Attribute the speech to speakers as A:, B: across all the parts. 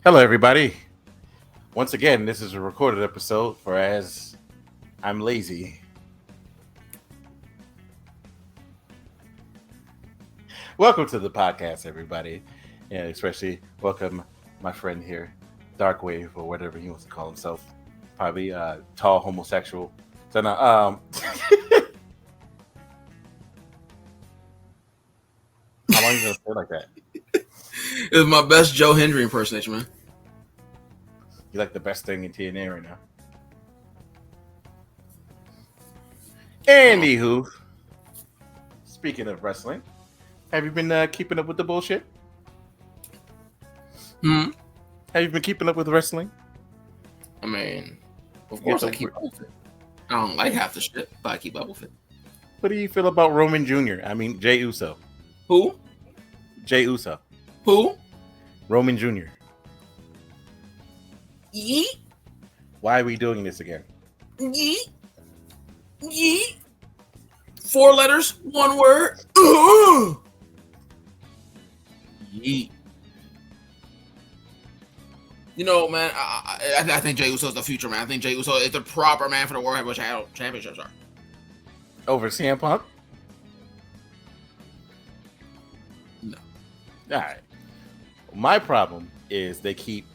A: Hello, everybody. Once again, this is a recorded episode for As I'm Lazy. Welcome to the podcast, everybody. And especially welcome my friend here, Darkwave, or whatever he wants to call himself. Probably tall homosexual. So now, how long are you going to stay like that?
B: It was my best Joe Hendry impersonation, man.
A: You like the best thing in TNA right now. Anywho, speaking of wrestling, have you been keeping up with the bullshit? Have you been keeping up with wrestling?
B: I mean, of course I keep up with it. I don't like half the shit, but I keep up with it.
A: What do you feel about Roman Jr.? I mean, Jey Uso.
B: Who?
A: Jey Uso.
B: Who?
A: Roman Jr.
B: Yeet.
A: Why are we doing this again?
B: Yeet. Yeet. 4 letters, 1 word. Yeet. You know, man, I think Jey Uso is the future, man. I think Jey Uso is the proper man for the World Heavyweight Championships are.
A: Over CM Punk?
B: No.
A: All right. My problem is they keep.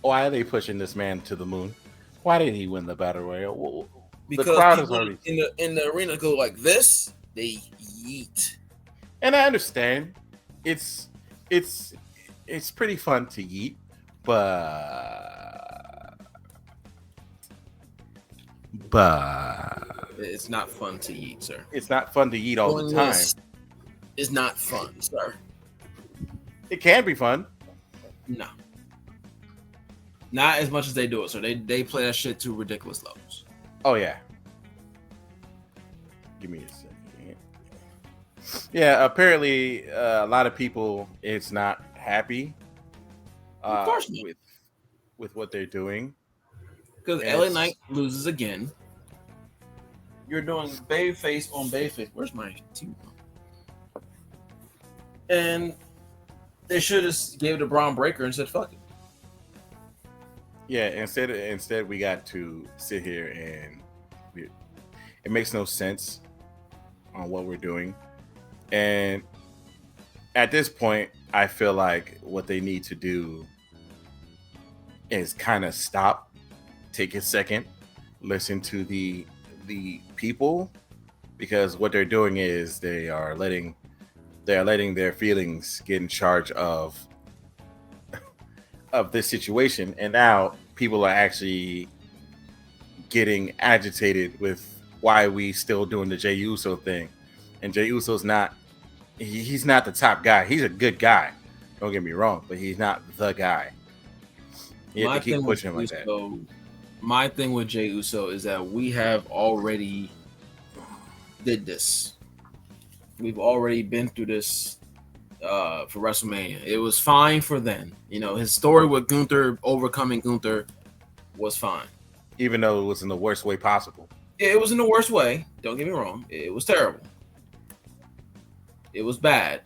A: Why are they pushing this man to the moon? Why didn't he win the Battle Royale?
B: Because
A: the crowd is already
B: in the arena go like this, they yeet.
A: And I understand. It's pretty fun to yeet, but
B: It's not fun to eat, sir.
A: It's not fun to eat all the time.
B: It's not fun, sir.
A: It can be fun.
B: No. Not as much as they do it. So they play that shit to ridiculous levels.
A: Oh, yeah. Give me a second. Yeah, apparently a lot of people it's not happy
B: Of course not.
A: with what they're doing.
B: Because LA Knight loses again. You're doing babyface on babyface. Where's my team? And they should have gave it to Braun Breaker and said, fuck it.
A: Yeah, instead we got to sit here and it makes no sense on what we're doing. And at this point, I feel like what they need to do is kind of stop, take a second, listen to the people, because what they're doing is they are letting their feelings get in charge of this situation, and now people are actually getting agitated with why we still doing the Jey Uso thing. And Jey Uso's not he's not the top guy. He's a good guy, don't get me wrong, but he's not the guy. You have to keep pushing him like that.
B: My thing with Jey Uso is that we have already did this. We've already been through this for WrestleMania. It was fine for then. You know, his story with Gunther, overcoming Gunther, was fine.
A: Even though it was in the worst way possible.
B: Yeah, it was in the worst way. Don't get me wrong. It was terrible. It was bad.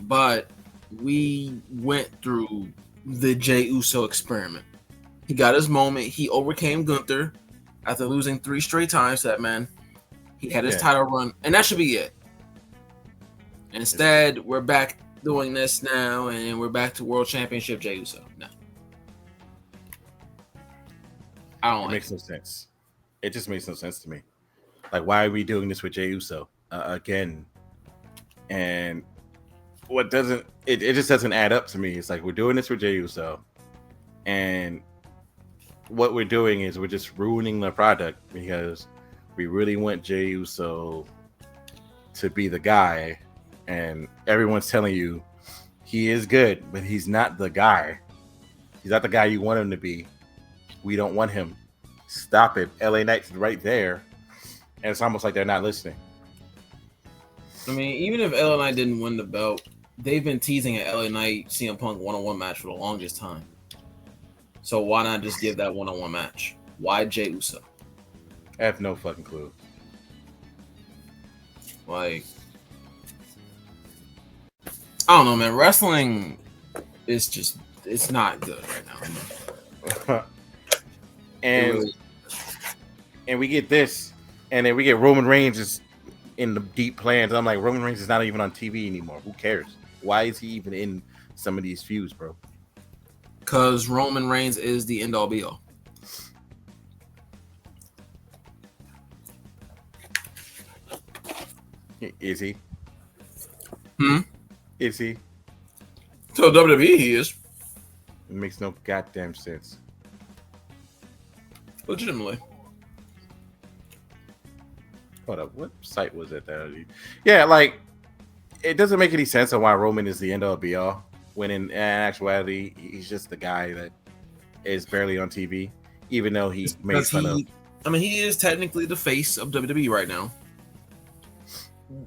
B: But we went through the Jey Uso experiment. He got his moment. He overcame Gunther after losing 3 straight times to that man. He had his title run, and that should be it. And instead, we're back doing this now, and we're back to World Championship Jey Uso. No. I don't like it.
A: Makes no sense. It just makes no sense to me. Like, why are we doing this with Jey Uso again? And what doesn't it just doesn't add up to me. It's like we're doing this with Jey Uso, and what we're doing is we're just ruining the product because we really want Jey Uso to be the guy, and everyone's telling you he is good, but he's not the guy. He's not the guy you want him to be. We don't want him. Stop it. LA Knight's right there, and it's almost like they're not listening.
B: I mean, even if LA Knight didn't win the belt, they've been teasing an LA Knight CM Punk one-on-one match for the longest time. So why not just give that one-on-one match? Why Jey Uso?
A: I have no fucking clue.
B: Like, I don't know, man. Wrestling is just it's not good right now.
A: and and we get this, and then we get Roman Reigns is in the deep plans. I'm like, Roman Reigns is not even on TV anymore. Who cares? Why is he even in some of these feuds, bro?
B: Because Roman Reigns is the end all be all.
A: Is he? Is he?
B: So WWE he is.
A: It makes no goddamn sense.
B: Legitimately.
A: Hold up, what site was it? Yeah, like it doesn't make any sense on why Roman is the end all be all when in actuality he's just the guy that is barely on TV, even though he made fun of.
B: I mean, he is technically the face of WWE right now.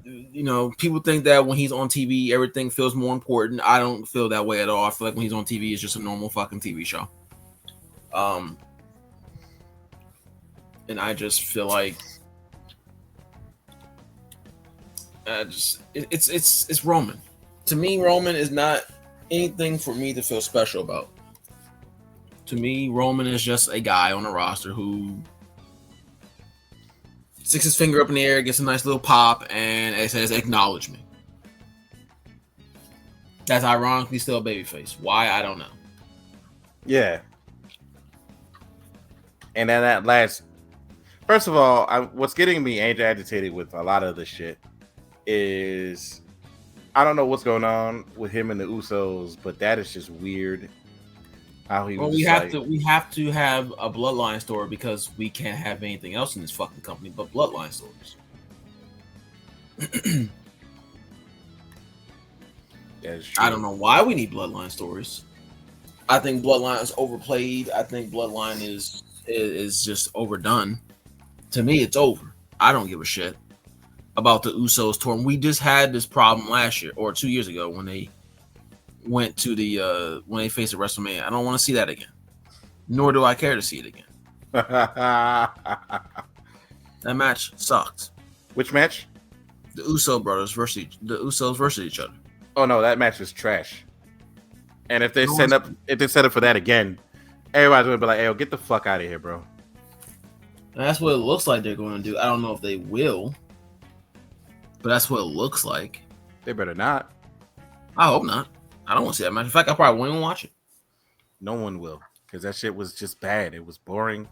B: You know, people think that when he's on TV, everything feels more important. I don't feel that way at all. I feel like when he's on TV, it's just a normal fucking TV show. And I just feel like it's Roman. To me, Roman is not anything for me to feel special about. To me, Roman is just a guy on a roster who sticks his finger up in the air, gets a nice little pop, and it says "acknowledge me." That's ironically still a babyface. Why, I don't know.
A: Yeah. And then that last, first of all, what's getting me agitated with a lot of the shit is I don't know what's going on with him and the Usos, but that is just weird. How he
B: we have to have a bloodline story because we can't have anything else in this fucking company but bloodline stories. I don't know why we need bloodline stories. I think bloodline is overplayed. I think bloodline is just overdone. To me, it's over. I don't give a shit about the Usos tour. We just had this problem last year or 2 years ago when they went to the when they faced at WrestleMania. I don't want to see that again. Nor do I care to see it again. That match sucked.
A: Which match?
B: The Usos versus each other.
A: Oh no, that match was trash. And if they set up for that again, everybody's gonna be like, "Hey, get the fuck out of here, bro."
B: And that's what it looks like they're going to do. I don't know if they will, but that's what it looks like.
A: They better not.
B: I hope not. I don't want to see that match. In fact, I probably won't even watch it.
A: No one will, because that shit was just bad. It was boring.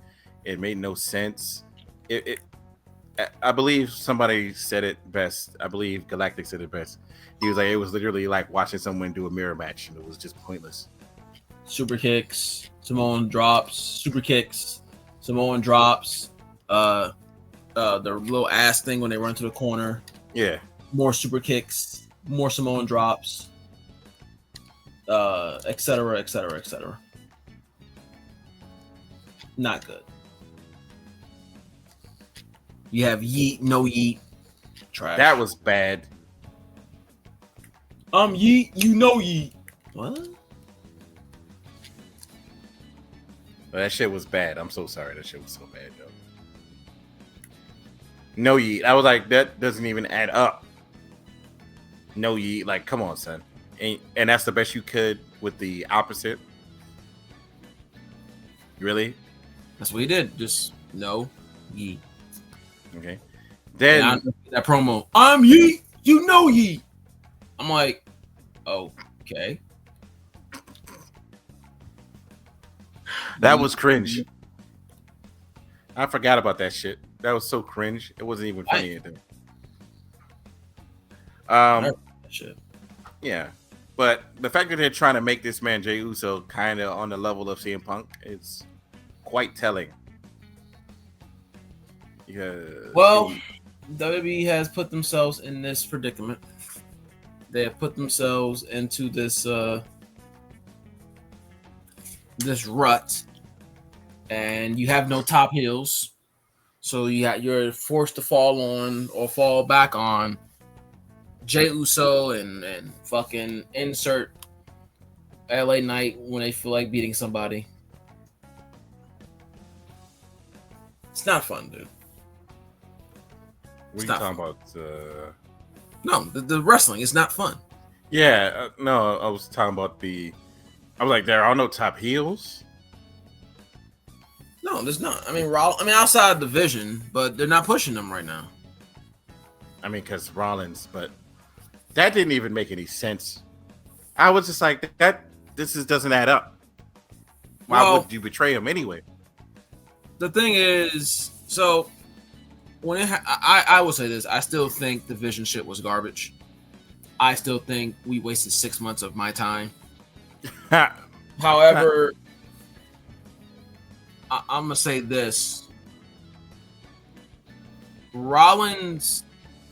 A: It made no sense. I believe somebody said it best. I believe Galactic said it best. He was like, it was literally like watching someone do a mirror match, and it was just pointless.
B: Super kicks, Samoan drops, super kicks, Samoan drops, the little ass thing when they run to the corner.
A: Yeah.
B: More super kicks, more Samoan drops, etc., etc., etc. Not good. You have yeet, no yeet. Trash.
A: That was bad.
B: Yeet, you know yeet. What?
A: That shit was bad. I'm so sorry. That shit was so bad, though. No yeet. I was like, that doesn't even add up. No yeet. Like, come on, son. And that's the best you could with the opposite. Really?
B: That's what he did. Just no yeet.
A: Okay. Then
B: that promo. I'm yeet. You know yeet. I'm like, okay.
A: That was cringe. I forgot about that shit. That was so cringe. It wasn't even funny.
B: Shit.
A: Yeah. But the fact that they're trying to make this man Jey Uso kind of on the level of CM Punk is quite telling. Yeah.
B: Well, WWE has put themselves in this predicament. They have put themselves into this this rut, and you have no top heels, so you're forced to fall on or fall back on Jey Uso and fucking insert LA Knight when they feel like beating somebody. It's not fun, dude.
A: What are you talking about?
B: No, the wrestling is not fun.
A: Yeah, no, I was talking about the I was like, there are no top heels.
B: No, there's not. I mean, outside division, but they're not pushing them right now.
A: I mean, because Rollins, but that didn't even make any sense. I was just like, this doesn't add up. Why would you betray him anyway?
B: The thing is, so when I will say this, I still think division shit was garbage. I still think we wasted 6 months of my time. However, I'm gonna say this: Rollins,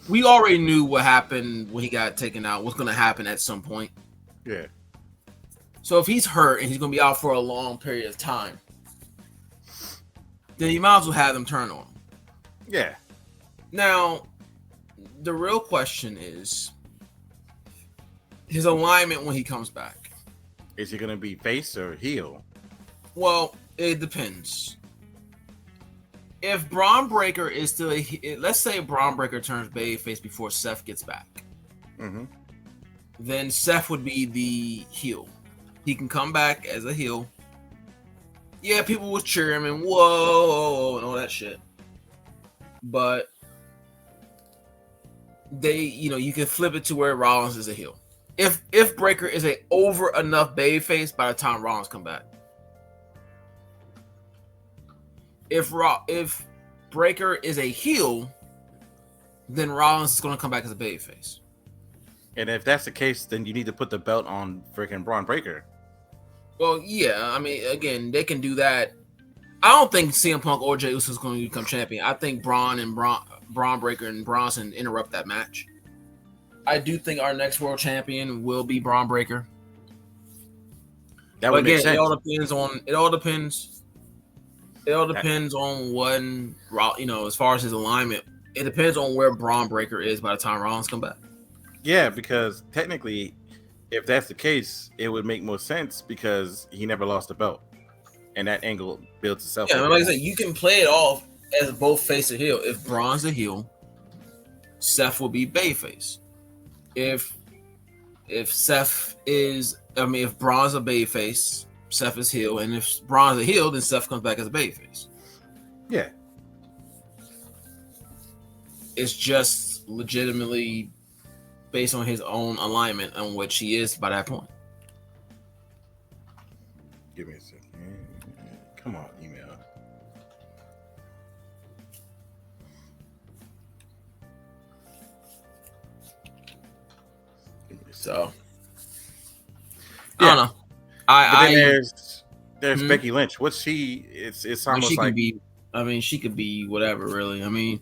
B: we already knew what happened when he got taken out. What's gonna happen at some point?
A: Yeah.
B: So if he's hurt and he's gonna be out for a long period of time, then you might as well have them turn on him.
A: Yeah.
B: Now, the real question is his alignment when he comes back.
A: Is he gonna be face or heel?
B: Well, it depends. If Braun Breaker is still let's say Braun Breaker turns babyface before Seth gets back, then Seth would be the heel. He can come back as a heel. Yeah, people would cheer him and whoa and all that shit. But you can flip it to where Rollins is a heel. If Breaker is a over enough babyface by the time Rollins come back. If Breaker is a heel, then Rollins is going to come back as a babyface.
A: And if that's the case, then you need to put the belt on freaking Braun Breaker.
B: Well, yeah. I mean, again, they can do that. I don't think CM Punk or Jey Uso is going to become champion. I think Braun Breaker and Bronson interrupt that match. I do think our next world champion will be Braun Breaker.
A: That would make sense.
B: It all depends on when, as far as his alignment. It depends on where Braun Breaker is by the time Rollins come back.
A: Yeah, because technically, if that's the case, it would make more sense because he never lost the belt, and that angle builds itself.
B: Yeah, like I said, you can play it off as both face and heel. If Braun's a heel, Seth will be babyface. If Braun's a babyface, Seth is heel, and if Braun's a heel, then Seth comes back as a babyface.
A: Yeah,
B: it's just legitimately based on his own alignment on which he is by that point.
A: Give me a second. Come on, email.
B: So, I don't know.
A: There's Becky Lynch. What's she? It's almost
B: she could be whatever, really. I mean,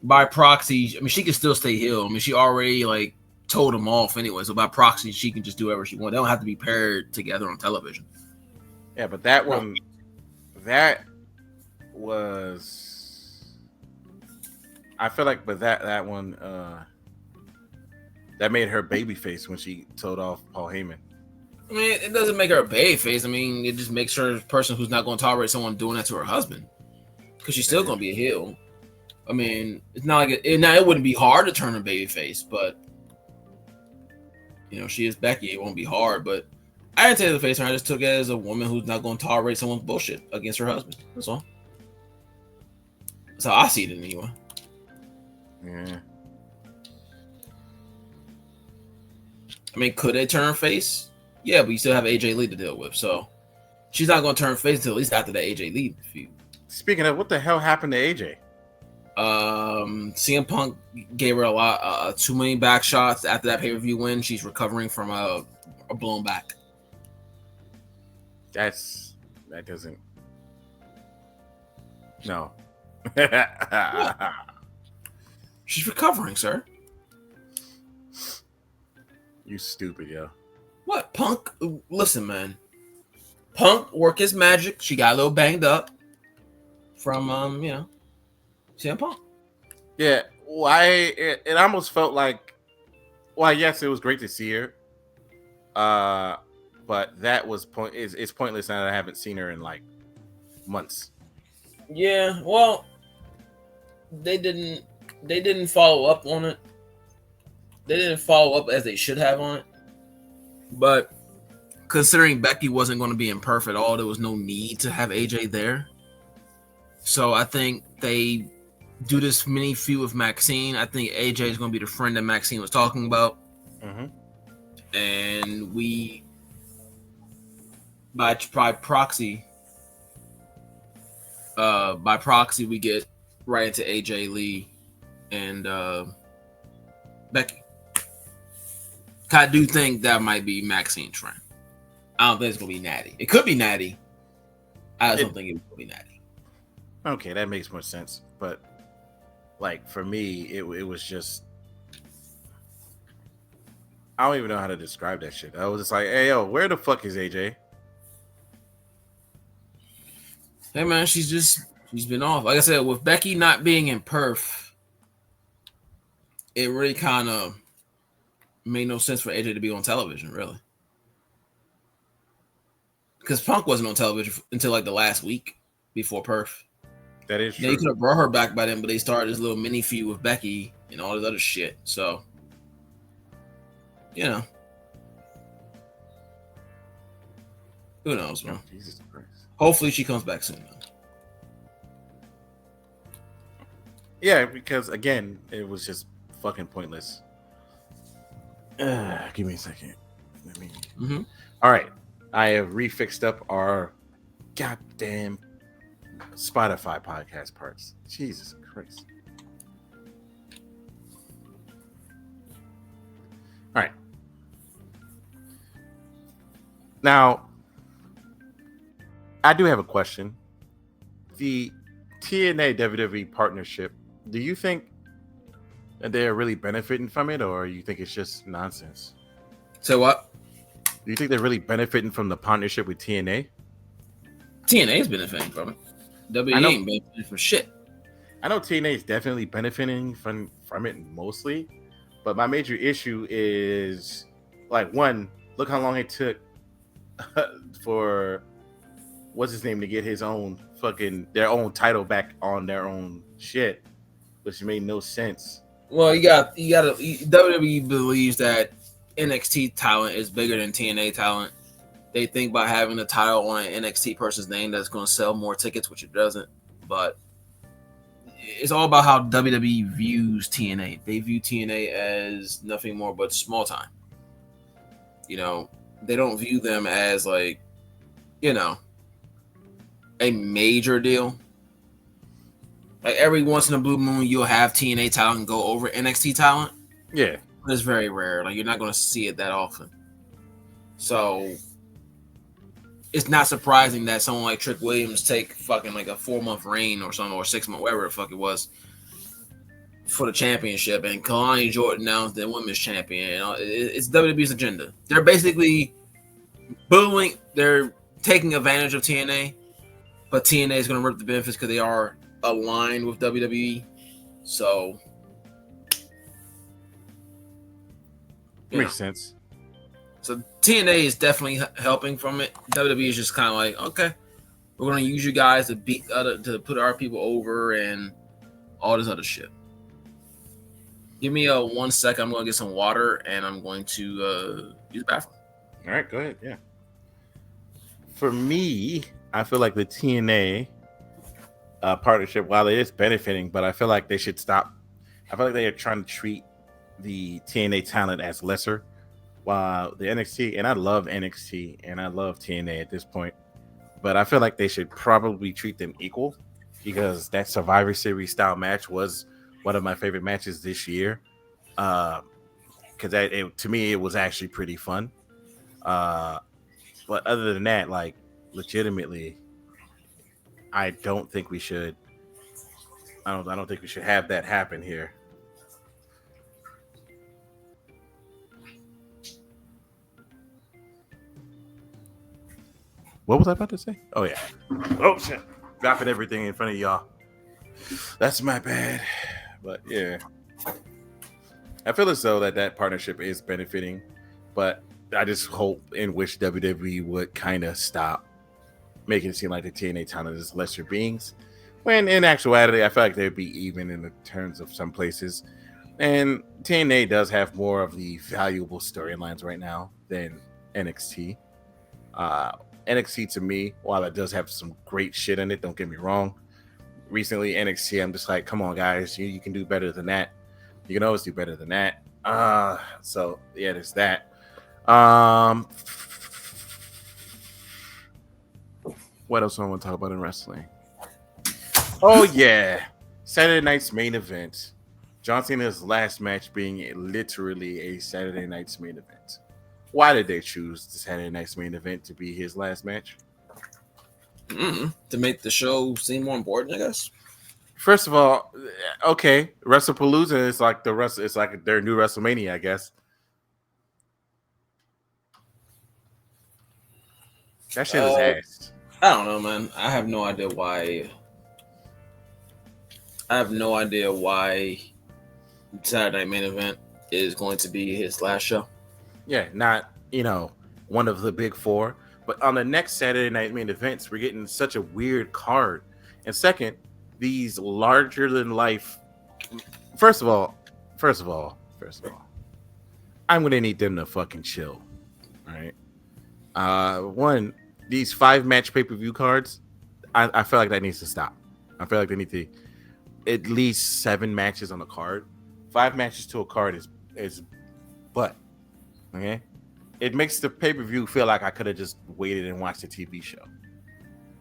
B: by proxy, she could still stay heel. I mean, she already told him off anyway. So by proxy, she can just do whatever she wants. They don't have to be paired together on television.
A: Yeah, but that one, that was. I feel like, but that one, that made her babyface when she told off Paul Heyman.
B: I mean, it doesn't make her a babyface. I mean, it just makes her a person who's not going to tolerate someone doing that to her husband, because she's still going to be a heel. I mean, it's not like it wouldn't be hard to turn a babyface, but she is Becky. It won't be hard, but I didn't take the face. I just took it as a woman who's not going to tolerate someone's bullshit against her husband. That's all. That's how I see it anyway.
A: Yeah.
B: I mean, could they turn face? Yeah, but you still have AJ Lee to deal with, so she's not going to turn face until at least after the AJ Lee feud.
A: Speaking of, what the hell happened to AJ?
B: CM Punk gave her a lot, too many back shots after that pay-per-view win. She's recovering from a blown back.
A: That doesn't. No.
B: She's recovering, sir.
A: You stupid, yo.
B: What, Punk? Listen, man. Punk worked his magic. She got a little banged up from CM Punk.
A: Yeah, it almost felt like, yes, it was great to see her. But that was it's pointless now that I haven't seen her in months.
B: Yeah, well, they didn't follow up on it. They didn't follow up as they should have on it. But considering Becky wasn't going to be in Perth at all, there was no need to have AJ there. So I think they do this mini feud with Maxine. I think AJ is going to be the friend that Maxine was talking about.
A: Mm-hmm.
B: And we, by proxy, we get right into AJ Lee and Becky. I do think that might be Maxine's friend. I don't think it's gonna be Natty. It could be Natty. I just don't think it will be Natty.
A: Okay, that makes more sense. But like for me, it was just, I don't even know how to describe that shit. I was just like, hey yo, where the fuck is AJ?
B: Hey man, she's been off. Like I said, with Becky not being in Perth, it really kind of made no sense for AJ to be on television, really. Because Punk wasn't on television until like the last week before Perth.
A: That is true.
B: They could have brought her back by then, but they started this little mini feud with Becky and all this other shit. So, you know, who knows, man?
A: Oh, Jesus Christ.
B: Hopefully she comes back soon, man.
A: Yeah, because again, it was just fucking pointless. Give me a second. Let me.
B: Mm-hmm.
A: All right, I have refixed up our goddamn Spotify podcast parts. Jesus Christ. All right. Now, I do have a question. The TNA WWE partnership, do you think that they're really benefiting from it, or you think it's just nonsense?
B: So what?
A: Do you think they're really benefiting from the partnership with TNA?
B: TNA is benefiting from it. WWE ain't benefiting from shit.
A: I know TNA is definitely benefiting from it mostly, but my major issue is, like, one, look how long it took for what's his name to get his own their own title back on their own shit, which made no sense.
B: Well, you got WWE believes that NXT talent is bigger than TNA talent. They think by having the title on an NXT person's name that's going to sell more tickets, which it doesn't. But it's all about how WWE views TNA. They view TNA as nothing more but small time. You know, they don't view them as, like, you know, a major deal. Like, every once in a blue moon, you'll have TNA talent go over NXT talent.
A: Yeah.
B: But it's very rare. Like, you're not going to see it that often. So it's not surprising that someone like Trick Williams take fucking like a 4-month reign or something, or 6 month, whatever the fuck it was, for the championship, and Kalani Jordan now is the women's champion. It's WWE's agenda. They're basically bullying. They're taking advantage of TNA, but TNA is going to rip the benefits because they are aligned with WWE. So
A: makes sense.
B: So TNA is definitely helping from it. WWE is just kind of like, okay, we're going to use you guys to put our people over and all this other shit. Give me 1 second. I'm going to get some water and I'm going to use the bathroom.
A: All right, go ahead. Yeah. For me, I feel like the TNA partnership, while it is benefiting, but I feel like they should stop. I feel like they are trying to treat the TNA talent as lesser, while the NXT, and I love NXT and I love TNA at this point, but I feel like they should probably treat them equal, because that Survivor Series style match was one of my favorite matches this year. Because to me, it was actually pretty fun. But other than that, like, legitimately, I don't think we should. I don't think we should have that happen here. What was I about to say? Oh yeah. Oh shit. Dropping everything in front of y'all. That's my bad. But yeah. I feel as though that partnership is benefiting, but I just hope and wish WWE would kind of stop making it seem like the TNA talent is lesser beings, when in actuality, I feel like they'd be even in the terms of some places. And TNA does have more of the valuable storylines right now than NXT. NXT to me, while it does have some great shit in it, don't get me wrong. Recently, NXT, I'm just like, come on, guys, you can do better than that. You can always do better than that. So yeah, there's that. What else do I want to talk about in wrestling? Oh yeah, Saturday night's main event. John Cena's last match being literally a Saturday night's main event. Why did they choose the Saturday night's main event to be his last match?
B: To make the show seem more important, I guess.
A: First of all, okay, WrestlePalooza is like it's like their new WrestleMania, I guess. That shit is ass.
B: I don't know, man. I have no idea why. Saturday Night Main Event is going to be his last show.
A: Yeah, not one of the big four, but on the next Saturday Night Main Events, we're getting such a weird card. And second, these larger than life. First of all, I'm gonna need them to fucking chill. All right. One, these 5-match pay-per-view cards, I feel like that needs to stop. I feel like they need to at least 7 matches on the card. 5 matches to a card is butt. Okay. It makes the pay-per-view feel like I could have just waited and watched a TV show.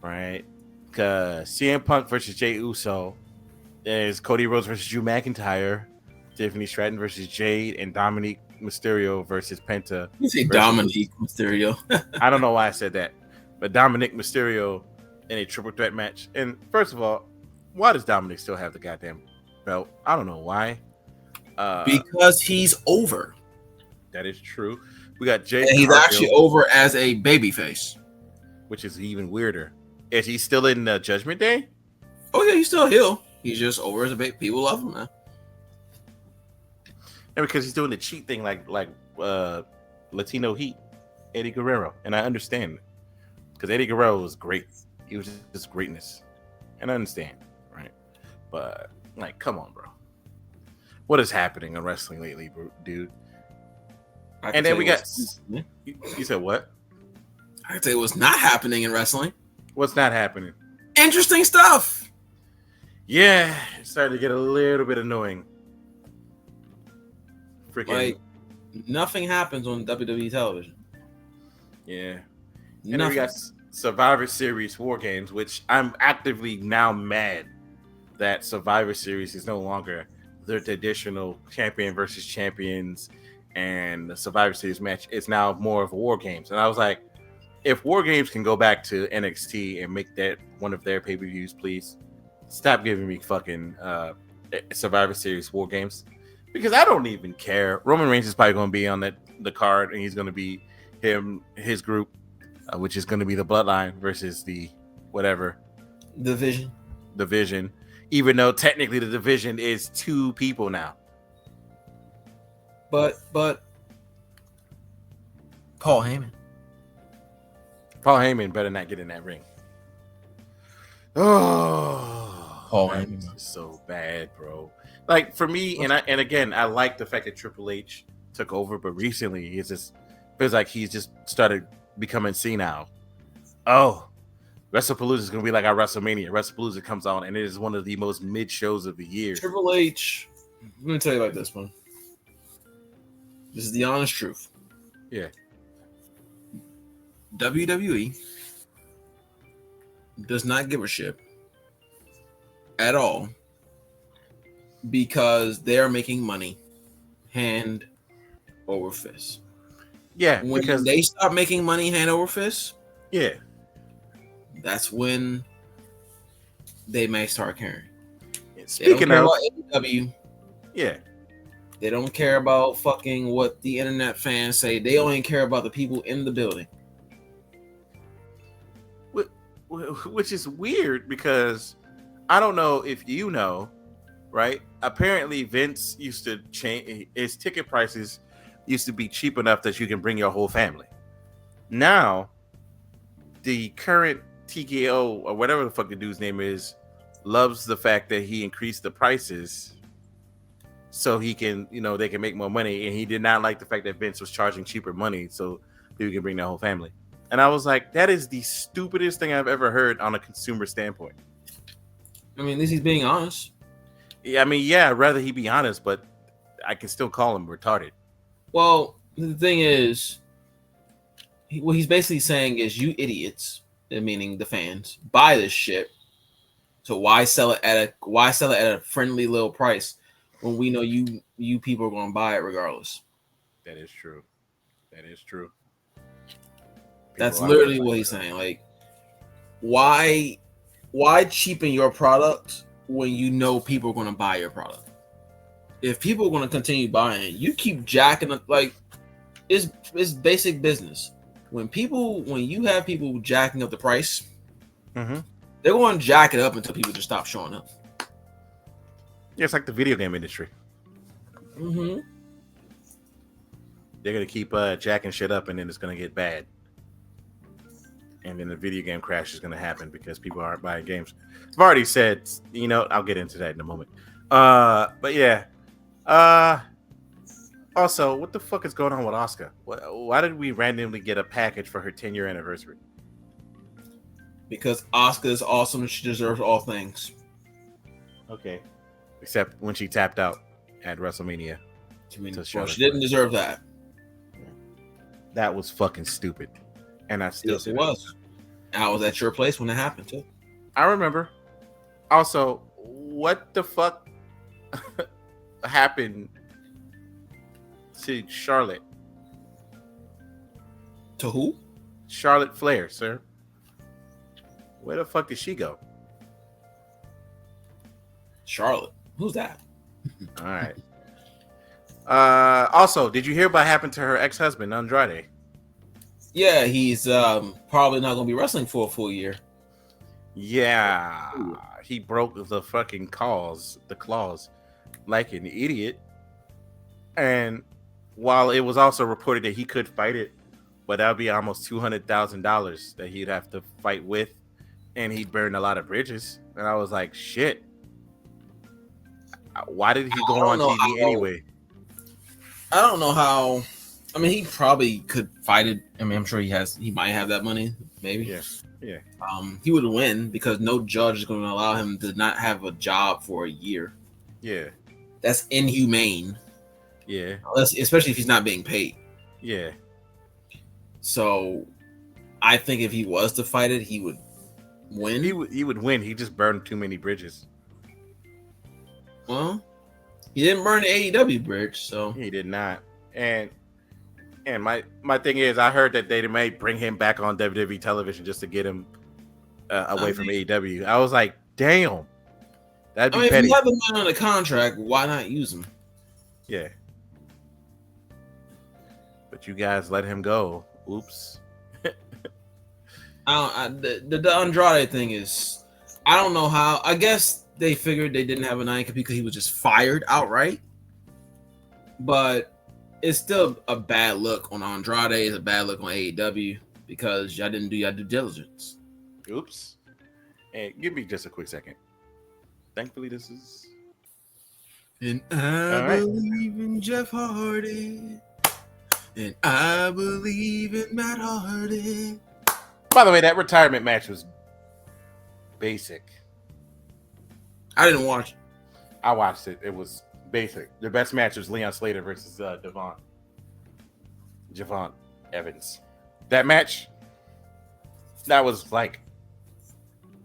A: Right? Because CM Punk versus Jey Uso, there's Cody Rhodes versus Drew McIntyre, Tiffany Stratton versus Jade, and Dominic Mysterio versus Penta.
B: You say Dominic Mysterio.
A: I don't know why I said that, but Dominic Mysterio in a triple threat match. And first of all, why does Dominic still have the goddamn belt? I don't know why.
B: Because he's over.
A: That is true. We got Jay.
B: And he's actually over as a babyface,
A: which is even weirder. Is he still in Judgment Day?
B: Oh yeah, he's still a heel. He's just over as a baby. People love him, man.
A: And because he's doing the cheat thing, like Latino Heat, Eddie Guerrero, and I understand because Eddie Guerrero was great. He was just greatness, and I understand, right? But like, come on, bro. What is happening in wrestling lately, bro, dude? And then we got. You said what?
B: I can tell you what's not happening in wrestling.
A: What's not happening?
B: Interesting stuff.
A: Yeah, it started to get a little bit annoying. Freaking.
B: Like, nothing happens on WWE television.
A: Yeah. And then we got Survivor Series War Games, which I'm actively now mad that Survivor Series is no longer the traditional champion versus champions and the Survivor Series match. It's now more of a War Games. And I was like, if War Games can go back to NXT and make that one of their pay-per-views, please stop giving me fucking Survivor Series War Games, because I don't even care. Roman Reigns is probably going to be on the card, and he's going to be his group, which is going to be the Bloodline versus the whatever
B: Division.
A: Even though technically the Division is 2 people now.
B: But Paul
A: Heyman better not get in that ring. Oh,
B: Paul Heyman
A: is so bad, bro. Like for me, and again, I like the fact that Triple H took over, but recently it just feels like he's just started becoming senile. Oh, WrestlePalooza is gonna be like our WrestleMania. WrestlePalooza comes on, and it is one of the most mid shows of the year.
B: Triple H. Let me tell you like this, man. This is the honest truth.
A: Yeah.
B: WWE does not give a shit at all because they are making money hand over fist.
A: Yeah,
B: when
A: because
B: they stop making money hand over fist,
A: yeah,
B: that's when they may start caring.
A: Speaking of
B: AEW,
A: yeah,
B: they don't care about fucking what the internet fans say. They only care about the people in the building.
A: Which is weird because I don't know if you know, right? Apparently Vince used to change his ticket prices used to be cheap enough that you can bring your whole family. Now, the current TKO or whatever the fuck the dude's name is loves the fact that he increased the prices so he can, they can make more money. And he did not like the fact that Vince was charging cheaper money so people can bring their whole family. And I was like, that is the stupidest thing I've ever heard on a consumer standpoint.
B: I mean, at least he's being honest.
A: Yeah, I mean, yeah, I'd rather he be honest, but I can still call him retarded.
B: Well, the thing is, what he's basically saying is, you idiots, meaning the fans, buy this shit. So why sell it at a friendly little price when we know you people are going to buy it regardless?
A: That is true. That is true.
B: That's literally what he's saying. Like, why cheapen your product when you know people are going to buy your product? If people are going to continue buying it, you keep jacking up. Like, it's basic business. When you have people jacking up the price, they're going to jack it up until people just stop showing up.
A: Yeah, it's like the video game industry.
B: Mm-hmm.
A: They're going to keep jacking shit up, and then it's going to get bad. And then the video game crash is going to happen because people aren't buying games. I've already said, I'll get into that in a moment. But yeah. Also, what the fuck is going on with Asuka? Why did we randomly get a package for her 10-year anniversary?
B: Because Asuka is awesome and she deserves all things.
A: Okay. Except when she tapped out at WrestleMania.
B: She didn't deserve that.
A: That was fucking stupid. And I still
B: it was. I was at your place when it happened too.
A: I remember. Also, what the fuck happened to Charlotte?
B: To who?
A: Charlotte Flair, sir. Where the fuck did she go?
B: Charlotte. Who's that?
A: All right. Also, did you hear what happened to her ex-husband, Andrade?
B: Yeah, he's probably not going to be wrestling for a full year.
A: Yeah, he broke the fucking clause like an idiot. And while it was also reported that he could fight it, but that would be almost $200,000 that he'd have to fight with, and he'd burn a lot of bridges. And I was like, shit. Why did he go on TV anyway?
B: I don't know how. I mean, he probably could fight it. I mean, I'm sure he might have that money, maybe.
A: Yeah.
B: He would win because no judge is going to allow him to not have a job for a year.
A: Yeah.
B: That's inhumane.
A: Yeah.
B: Especially if he's not being paid.
A: Yeah.
B: So, I think if he was to fight it, he would win.
A: He would win. He just burned too many bridges.
B: Well, he didn't burn the AEW bridge, so
A: he did not. And my thing is, I heard that they may bring him back on WWE television just to get him away from AEW. I was like, damn, that'd be petty.
B: If you have the man on the contract, why not use him?
A: Yeah, but you guys let him go. Oops.
B: The Andrade thing is, I don't know how. I guess they figured they didn't have a non-compete because he was just fired outright. But it's still a bad look on Andrade. It's a bad look on AEW because y'all didn't do your due diligence.
A: Oops. And give me just a quick second. Thankfully, this is.
B: And I believe in Jeff Hardy. And I believe in Matt Hardy.
A: By the way, that retirement match was basic.
B: I didn't watch it.
A: I watched it. It was basic. The best match was Leon Slater versus Javon Evans. That match, that was like,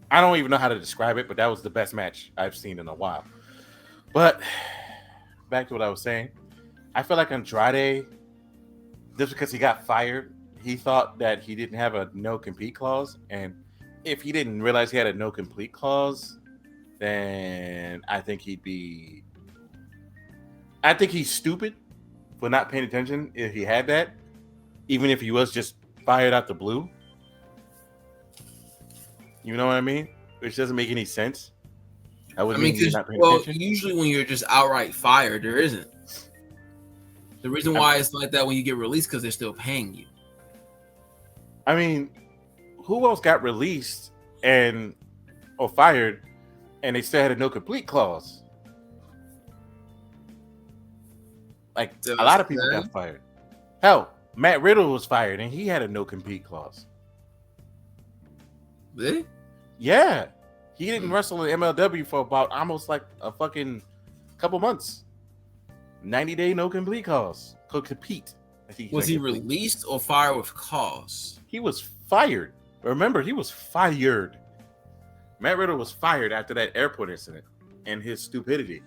A: I don't even know how to describe it, but that was the best match I've seen in a while. But back to what I was saying, I feel like Andrade, just because he got fired, he thought that he didn't have a no-compete clause, and if he didn't realize he had a no-compete clause, then I think he's stupid for not paying attention if he had that, even if he was just fired out the blue. You know what I mean? Which doesn't make any sense.
B: Usually when you're just outright fired, there isn't. The reason why it's like that when you get released because they're still paying you.
A: I mean, who else got released or fired and they still had a no complete clause? Like a lot of people got fired. Hell, Matt Riddle was fired and he had a no compete clause.
B: Really?
A: Yeah, he didn't wrestle in MLW for about almost like a fucking couple months. 90-day no complete cause. Compete.
B: Was he released or fired with cause?
A: He was fired. Remember, he was fired. Matt Riddle was fired after that airport incident and his stupidity.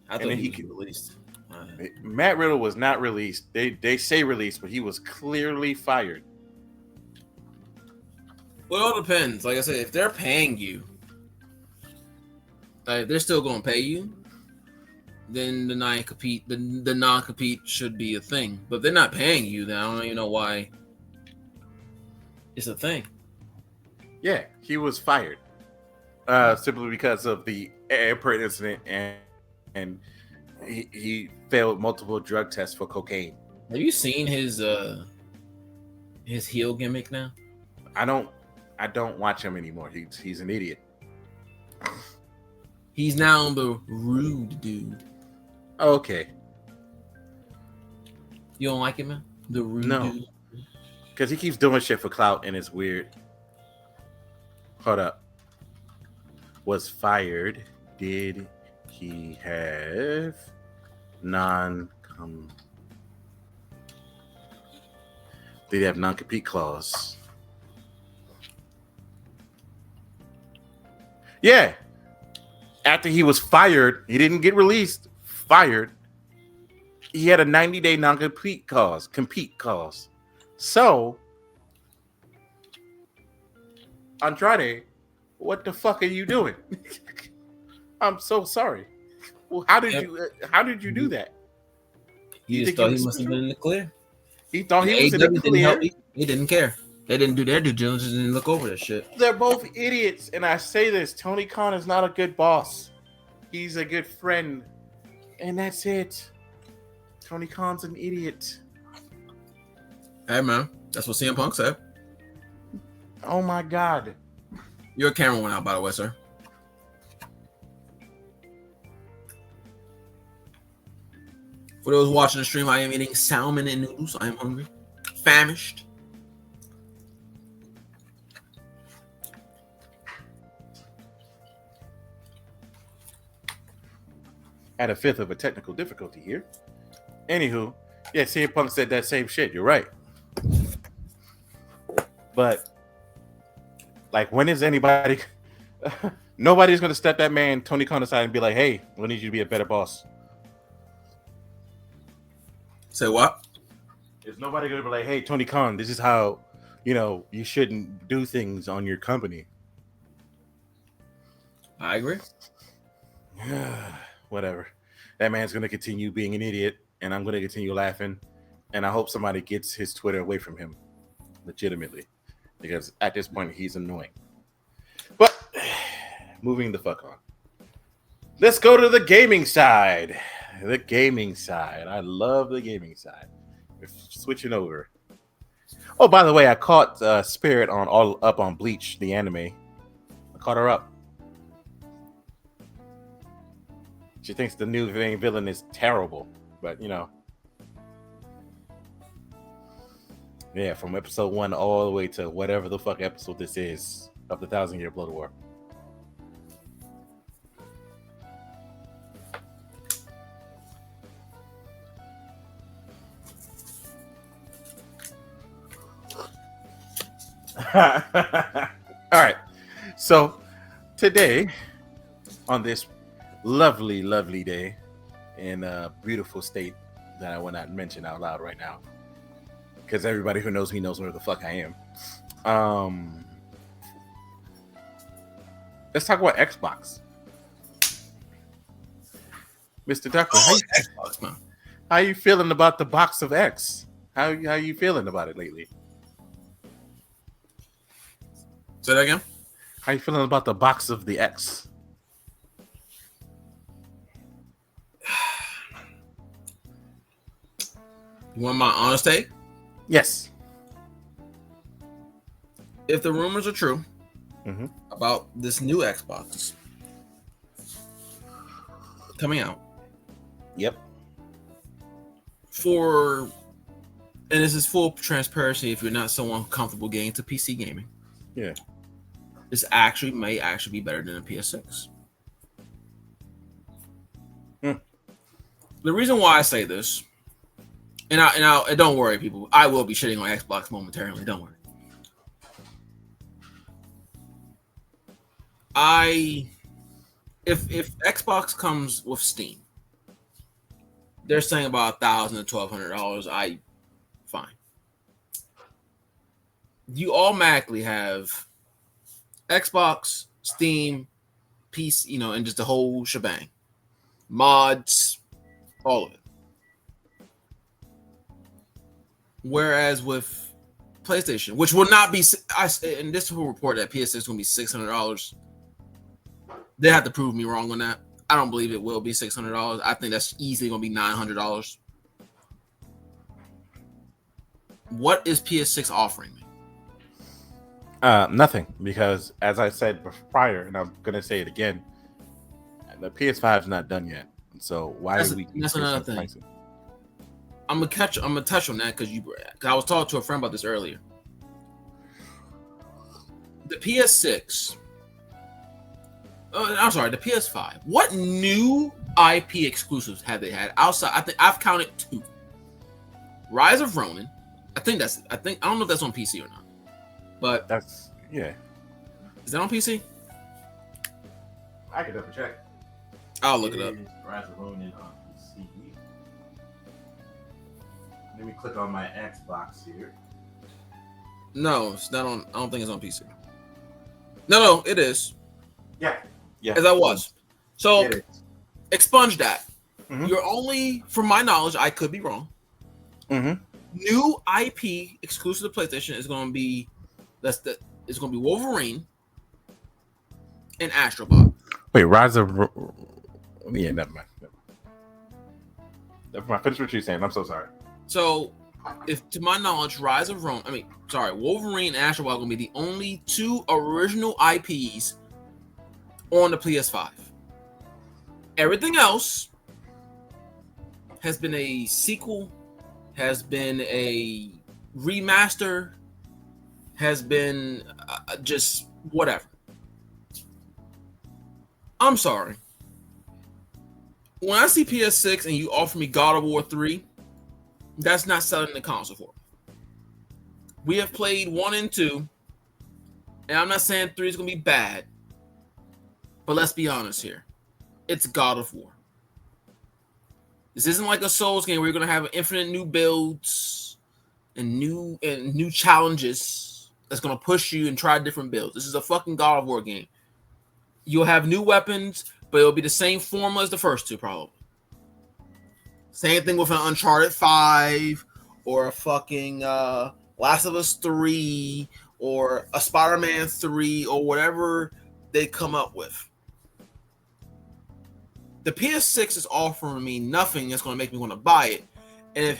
B: I thought he was released.
A: Matt Riddle was not released. They say released, but he was clearly fired.
B: Well, it all depends. Like I said, if they're paying you, like they're still going to pay you, then the non-compete should be a thing. But if they're not paying you, then I don't even know why it's a thing.
A: Yeah, he was fired simply because of the airport incident, and he failed multiple drug tests for cocaine.
B: Have you seen his heel gimmick now?
A: I don't watch him anymore. He's an idiot.
B: He's now the rude dude.
A: Okay.
B: You don't like him, man? The rude dude?
A: Because he keeps doing shit for clout and it's weird. Hold up. Was fired. Did he have non-compete clause? Yeah. After he was fired, he didn't get released. Fired. He had a 90-day non-compete clause. Compete clause. So, Andrade, what the fuck are you doing? I'm so sorry. Well, how did you do that?
B: He just thought he must have been in the clear.
A: He thought he was in the clear.
B: He didn't care. They didn't do their due diligence and didn't look over that shit.
A: They're both idiots, and I say this: Tony Khan is not a good boss. He's a good friend, and that's it. Tony Khan's an idiot.
B: Hey man, that's what CM Punk said.
A: Oh my god.
B: Your camera went out, by the way, sir. For those watching the stream, I am eating salmon and noodles. I am hungry, famished.
A: At a fifth of a technical difficulty here. Anywho, yeah, CM Punk said that same shit. You're right. But, like, when is anybody... Nobody's going to step that man, Tony Khan, aside and be like, hey, we need you to be a better boss.
B: Say what?
A: Is nobody going to be like, hey, Tony Khan, this is how, you shouldn't do things on your company.
B: I agree.
A: Whatever. That man's going to continue being an idiot, and I'm going to continue laughing, and I hope somebody gets his Twitter away from him, legitimately, because at this point, he's annoying. But, moving the fuck on. Let's go to the gaming side. The gaming side. I love the gaming side. We're switching over. Oh, by the way, I caught Spirit on Bleach, the anime. I caught her up. She thinks the new villain is terrible, but yeah, from episode 1 all the way to whatever the fuck episode this is of the 1,000-Year Blood War. All right, so today on this lovely, lovely day in a beautiful state that I will not mention out loud right now, because everybody who knows me knows where the fuck I am. Let's talk about Xbox. Mr. Ducker,
B: Xbox, man.
A: How you feeling about the box of X? How you feeling about it lately?
B: Say that again?
A: How you feeling about the box of the X?
B: You want my honest take?
A: Yes.
B: If the rumors are true about this new Xbox coming out.
A: Yep.
B: And this is full transparency if you're not someone comfortable getting into PC gaming.
A: Yeah.
B: this may actually be better than a PS6. The reason why I say this, and don't worry, people, I will be shitting on Xbox momentarily. Don't worry. If Xbox comes with Steam, they're saying about $1,000 to $1,200. Fine. You automatically have Xbox, Steam, PC, and just the whole shebang, mods, all of it. Whereas with PlayStation, which will not be, and this will report that PS6 is going to be $600. They have to prove me wrong on that. I don't believe it will be $600. I think that's easily going to be $900. What is PS6 offering me?
A: Nothing, because as I said prior, and I'm gonna say it again, the PS5 is not done yet. So
B: that's another thing. Pricing? I'm gonna touch on that because I was talking to a friend about this earlier. The PS6. I'm sorry, the PS5. What new IP exclusives have they had outside? I think I've counted 2. Rise of Ronin. I don't know if that's on PC or not. But
A: that's
B: Is that on PC?
A: I could double check.
B: I'll look it up.
A: Rise of Ronin on PC. Let me click on my Xbox here.
B: No, it's not on. I don't think it's on PC. No, it is.
A: Yeah.
B: As I was. So expunge that. Mm-hmm. You're only, from my knowledge, I could be wrong.
A: Mm-hmm.
B: New IP exclusive to PlayStation is going to be it's going to be Wolverine and Astro Bot.
A: Wait, Rise of never mind. Finish what you're saying. I'm so sorry.
B: So, if to my knowledge, Wolverine and Astro Bot are going to be the only 2 original IPs on the PS5. Everything else has been a sequel, has been a remaster, has been just whatever. I'm sorry. When I see PS6 and you offer me God of War 3, that's not selling the console for me. We have played 1 and 2, and I'm not saying 3 is going to be bad, but let's be honest here. It's God of War. This isn't like a Souls game where you're going to have infinite new builds and new challenges that's going to push you and try different builds. This is a fucking God of War game. You'll have new weapons, but it'll be the same formula as the first 2, probably. Same thing with an Uncharted 5 or a fucking Last of Us 3 or a Spider-Man 3 or whatever they come up with. The PS6 is offering me nothing that's going to make me want to buy it. And if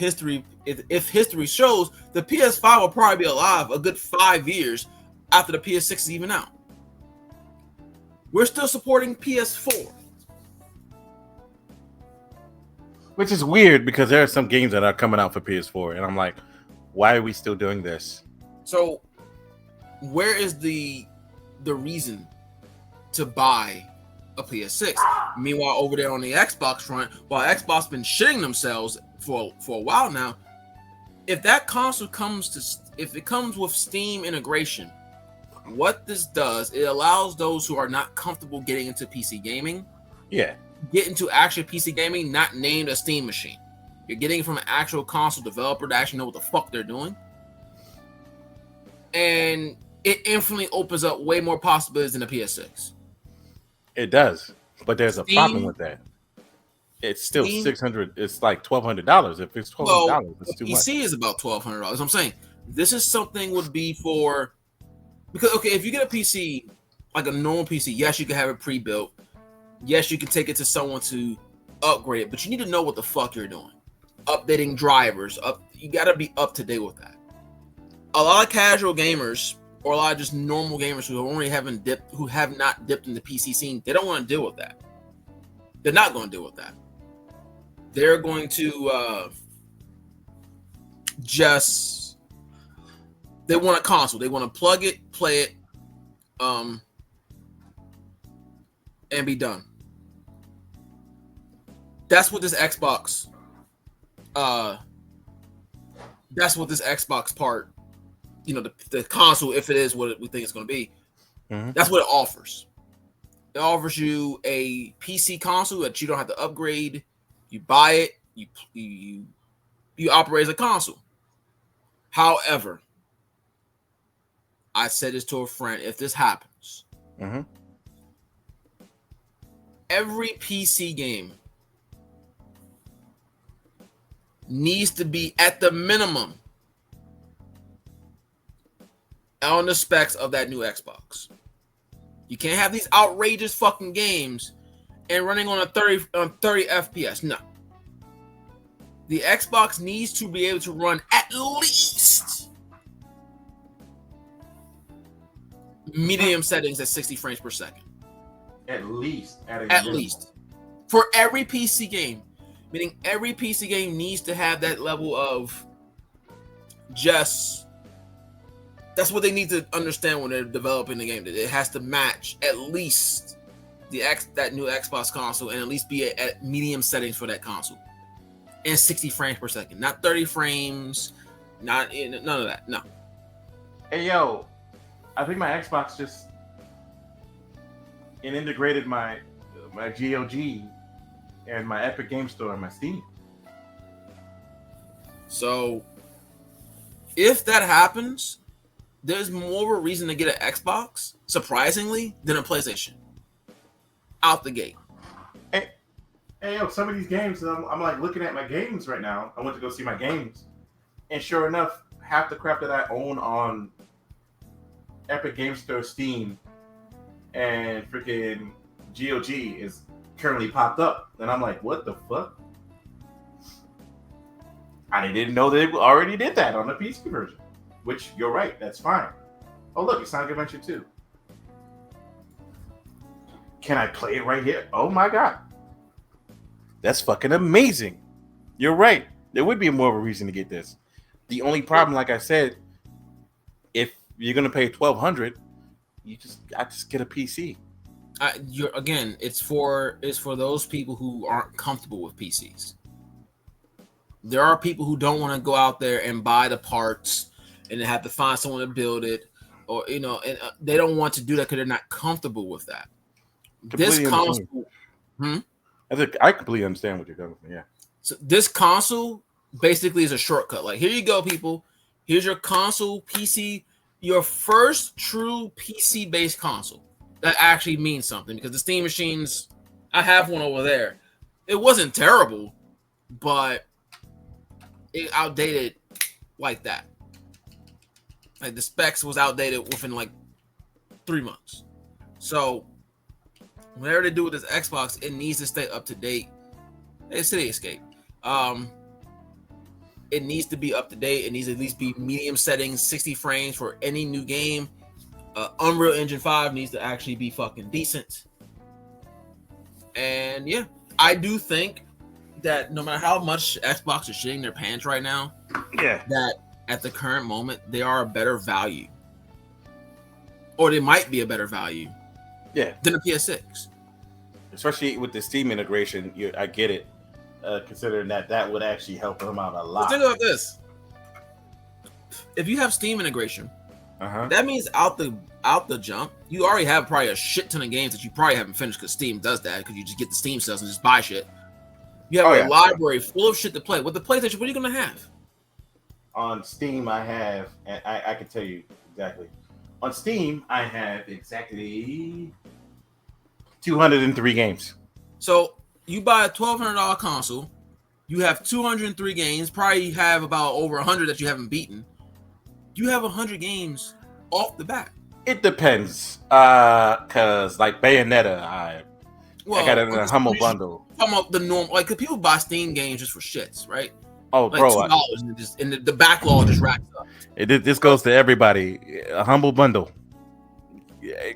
B: history shows, the PS5 will probably be alive a good 5 years after the PS6 is even out. We're still supporting PS4.
A: Which is weird because there are some games that are coming out for PS4. And I'm like, why are we still doing this?
B: So where is the reason to buy a PS6? Meanwhile, over there on the Xbox front, while Xbox been shitting themselves for a while now, if that console if it comes with Steam integration, what this does, it allows those who are not comfortable getting into PC gaming, get into actual PC gaming, not named a Steam machine. You're getting it from an actual console developer to actually know what the fuck they're doing, and it infinitely opens up way more possibilities than the PS6.
A: It does, but there's a problem with that. It's still $600. It's like $1,200. If it's $1,200, it's too much.
B: PC is about $1,200. I'm saying this is something would be for, because if you get a PC like a normal PC, yes, you can have it pre-built. Yes, you can take it to someone to upgrade it, but you need to know what the fuck you're doing. Updating drivers, you got to be up to date with that. A lot of casual gamers or a lot of just normal gamers who have not dipped in the PC scene, they don't want to deal with that. They're not going to deal with that. They're going to they want a console. They want to plug it, play it, and be done. That's what this Xbox part, the console, if it is what we think it's going to be, that's what it offers. It offers you a PC console that you don't have to upgrade. You buy it, you operate as a console. However, I said this to a friend, if this happens, every PC game needs to be at the minimum on the specs of that new Xbox. You can't have these outrageous fucking games and running on 30 FPS. No. The Xbox needs to be able to run at least medium settings at 60 frames per second.
A: At least.
B: At least. For every PC game. Meaning every PC game needs to have that level of just... That's what they need to understand when they're developing the game. That it has to match at least that new Xbox console and at least be at medium settings for that console. And 60 frames per second. Not 30 frames. None of that. No.
A: Hey, yo. I think my Xbox just integrated my GOG and my Epic Game Store and my Steam.
B: So, if that happens, there's more of a reason to get an Xbox, surprisingly, than a PlayStation. Out the gate.
A: Hey, yo, some of these games, I'm like looking at my games right now. I went to go see my games. And sure enough, half the crap that I own on Epic Game Store, Steam, and freaking GOG is currently popped up. And I'm like, what the fuck? I didn't know they already did that on the PC version. Which, you're right, that's fine. Oh, look, it's Sonic Adventure 2. Can I play it right here? Oh my god. That's fucking amazing. You're right. There would be more of a reason to get this. The only problem, like I said, if you're gonna pay $1,200, I just get a PC.
B: It's for those people who aren't comfortable with PCs. There are people who don't want to go out there and buy the parts and they have to find someone to build it, or and they don't want to do that because they're not comfortable with that. This console,
A: I completely understand what you're coming from. Yeah.
B: So this console basically is a shortcut. Like, here you go, people. Here's your console PC, your first true PC-based console. That actually means something because the Steam machines, I have one over there. It wasn't terrible, but it outdated like that. Like, the specs was outdated within like 3 months. So whatever they do with this Xbox, it needs to stay up to date. It's City Escape. It needs to be up to date. It needs to at least be medium settings, 60 frames for any new game. Unreal Engine 5 needs to actually be fucking decent. And yeah, I do think that no matter how much Xbox is shitting their pants right now, that at the current moment, they are a better value. Or they might be a better value than a PS6.
A: Especially with the Steam integration, I get it. Considering that would actually help them out a lot.
B: Think about this. If you have Steam integration, that means out the jump, you already have probably a shit ton of games that you probably haven't finished because Steam does that because you just get the Steam sales and just buy shit. You have a library full of shit to play. With the PlayStation, what are you going to have?
A: On Steam, I have, and I can tell you exactly. On Steam, I have exactly 203 games.
B: So you buy a $1,200 console, you have 203 games, probably have about over 100 that you haven't beaten. You have 100 games off the bat.
A: It depends, cause like Bayonetta, I got it in a humble bundle.
B: Talking about the normal, like, cause people buy Steam games just for shits, right?
A: Oh,
B: like
A: bro,
B: $2 and the backlog just racks up.
A: This goes to everybody. A humble bundle.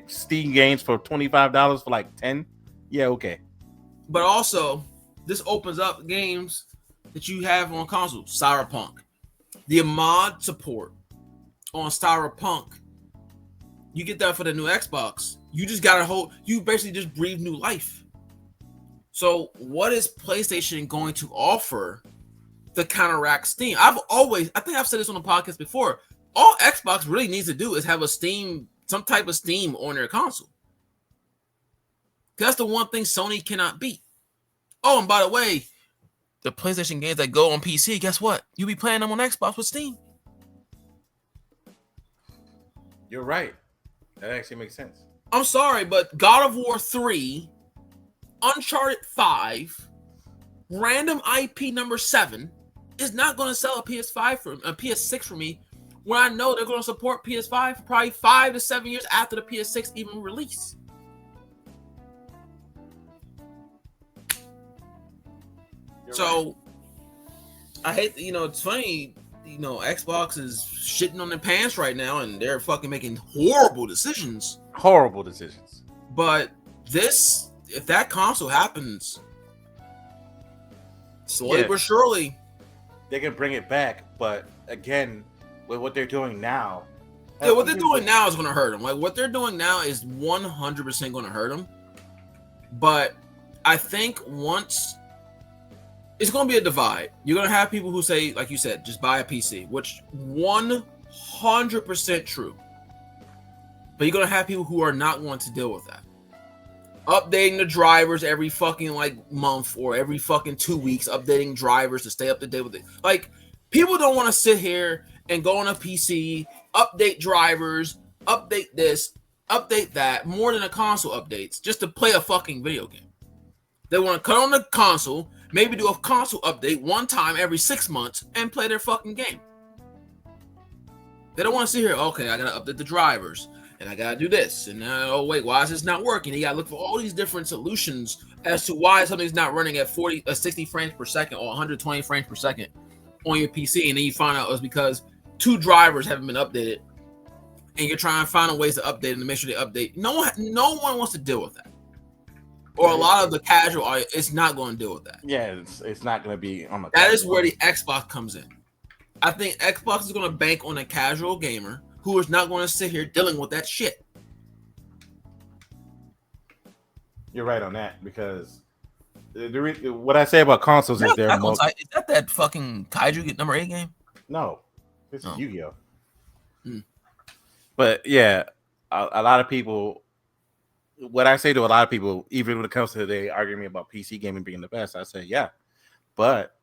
A: Steam games for $25 for like 10. Yeah, okay.
B: But also, this opens up games that you have on console. Cyberpunk, the mod support on Cyberpunk You get that for the new Xbox. You just got to hold. You basically just breathe new life. So, what is PlayStation going to offer to counteract Steam? I think I've said this on the podcast before. All Xbox really needs to do is have some type of Steam on their console. That's the one thing Sony cannot beat. Oh, and by the way, the PlayStation games that go on PC, guess what? You be playing them on Xbox with Steam.
A: You're right. That actually makes sense.
B: I'm sorry, but God of War 3, Uncharted 5, random IP number 7 is not going to sell a PS6 for me when I know they're going to support PS5 for probably 5 to 7 years after the PS6 even release. So, I hate, it's funny, Xbox is shitting on their pants right now and they're fucking making horrible decisions.
A: Horrible decisions.
B: But if that console happens, slowly but surely,
A: they can bring it back. But again, with what they're doing now,
B: what they're doing now is going to hurt them. Like what they're doing now is 100% going to hurt them. But I think once it's going to be a divide. You're going to have people who say, like you said, just buy a PC, which 100% true. But you're going to have people who are not going to deal with that. Updating the drivers every fucking month or every fucking 2 weeks, updating drivers to stay up to date with it. Like, people don't want to sit here and go on a PC, update drivers, update this, update that, more than a console updates, just to play a fucking video game. They want to cut on the console, maybe do a console update one time every 6 months and play their fucking game. They don't want to sit here, okay, I got to update the drivers and I got to do this. And oh, wait, why is this not working? You got to look for all these different solutions as to why something's not running at 60 frames per second or 120 frames per second on your PC. And then you find out it's because 2 drivers haven't been updated and you're trying to find ways to update them to make sure they update. No one wants to deal with that. Or a lot of the casual audience, it's not going to deal with that.
A: Yeah, it's not going to be on the.
B: That is where the Xbox comes in. I think Xbox is going to bank on a casual gamer who is not going to sit here dealing with that shit.
A: You're right on that because what I say about consoles is they're
B: is that fucking Kaiju number 8 game?
A: No, this is Yu-Gi-Oh. But yeah, a lot of people. What I say to a lot of people, even when it comes to they arguing about PC gaming being the best, I say, yeah, but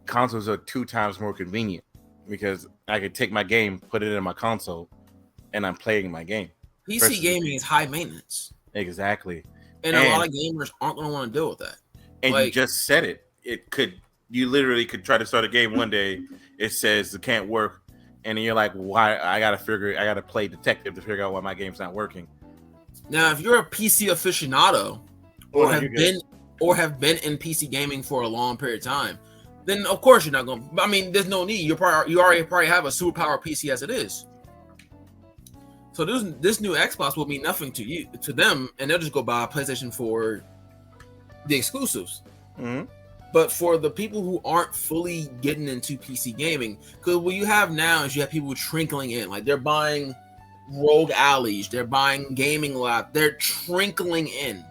A: consoles are 2 times more convenient because I can take my game, put it in my console, and I'm playing my game.
B: PC gaming is high maintenance.
A: Exactly.
B: And a lot of gamers aren't going to want to deal with that.
A: And you just said it. You literally could try to start a game one day. It says it can't work. And then you're like, why? I got to play detective to figure out why my game's not working.
B: Now, if you're a PC aficionado or have been in PC gaming for a long period of time, then of course you're not going to. I mean, there's no need. You already probably have a superpower PC as it is. So this new Xbox will mean nothing to them, and they'll just go buy a PlayStation for the exclusives.
A: Mm-hmm.
B: But for the people who aren't fully getting into PC gaming, because what you have now is you have people trickling in, like they're buying Rogue Alleys, they're buying gaming lab, they're trickling in.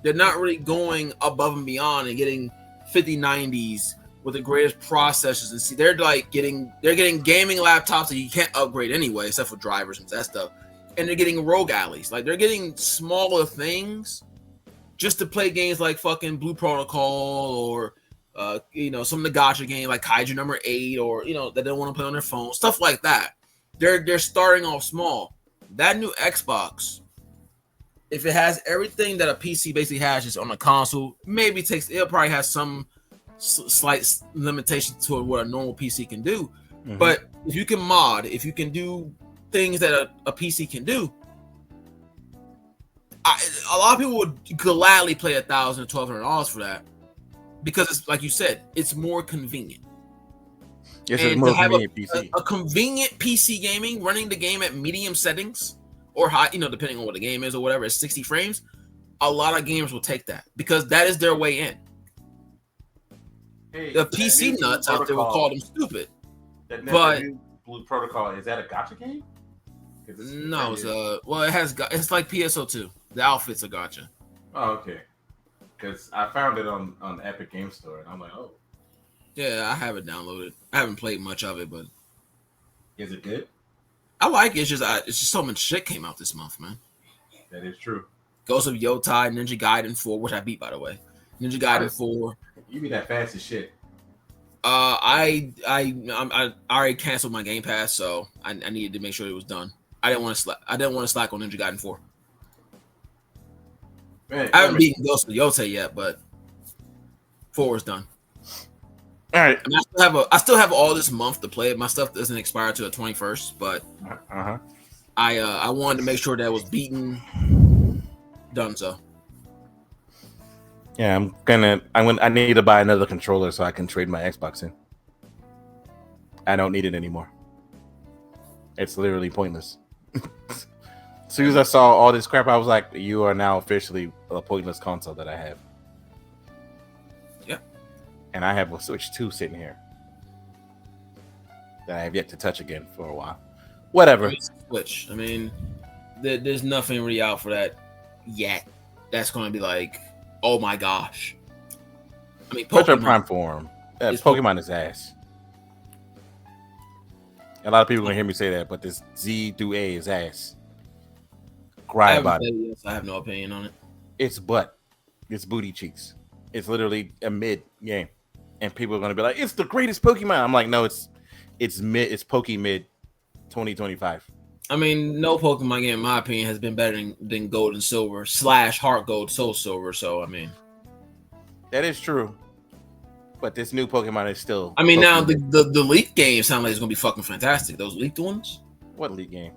B: They're not really going above and beyond and getting 5090s with the greatest processors, and see they're getting gaming laptops that you can't upgrade anyway except for drivers and that stuff, and they're getting Rogue Alleys, like they're getting smaller things just to play games like fucking Blue Protocol or some of the gacha game like Kaiju number 8 or that they don't want to play on their phone, stuff like that. They're starting off small. That new Xbox, if it has everything that a PC basically has just on a console, it'll probably have some slight limitation to what a normal PC can do. Mm-hmm. But if you can mod, if you can do things that a PC can do, a lot of people would gladly pay $1,000 to $1,200 for that because it's like you said, it's more convenient.
A: Yes, it's more convenient PC.
B: A convenient PC gaming, running the game at medium settings or high, depending on what the game is or whatever, it's 60 frames. A lot of gamers will take that because that is their way in.
A: Hey,
B: the PC nuts out there will call them stupid.
A: But Blue Protocol, is that a gacha game?
B: No, it's well, it's like PSO2. The outfits are gotcha.
A: Oh, okay. Because I found it on Epic Game Store, and I'm like, oh.
B: Yeah, I have it downloaded. I haven't played much of it, but
A: Is it good?
B: I like it. It's just so much shit came out this month, man.
A: That is true.
B: Ghost of Yotai, Ninja Gaiden 4, which I beat by the way. Ninja Gaiden 4.
A: You be that fast as shit.
B: I already canceled my Game Pass, so I needed to make sure it was done. I didn't want to slack on Ninja Gaiden 4.
A: Man,
B: I haven't beaten Ghost of Yotai yet, but 4 is done.
A: All right.
B: I mean, I still have all this month to play it. My stuff doesn't expire till the 21st, but I wanted to make sure that it was beaten, done so.
A: Yeah, I need to buy another controller so I can trade my Xbox in. I don't need it anymore. It's literally pointless. As soon as I saw all this crap, I was like, you are now officially a pointless console that I have.
B: Yeah.
A: And I have a Switch 2 sitting here that I have yet to touch again for a while. Whatever.
B: Switch. I mean, there's nothing really out for that yet. That's going to be like, oh my gosh. I mean,
A: Pokemon Prime form. Pokemon is ass. A lot of people are gonna hear me say that, but this Z through A is ass. Cry about it.
B: Yes, I have no opinion on it.
A: It's butt. It's booty cheeks. It's literally a mid game, and people are gonna be like, "It's the greatest Pokemon." I'm like, no, it's mid. It's Poke Mid 2025.
B: I mean, no Pokemon game, in my opinion, has been better than Gold and Silver / Heart Gold, Soul Silver. So, I mean,
A: that is true. But this new Pokemon is still.
B: I mean,
A: Pokemon.
B: now the leaked game sound like it's gonna be fucking fantastic. Those leaked ones.
A: What leaked game?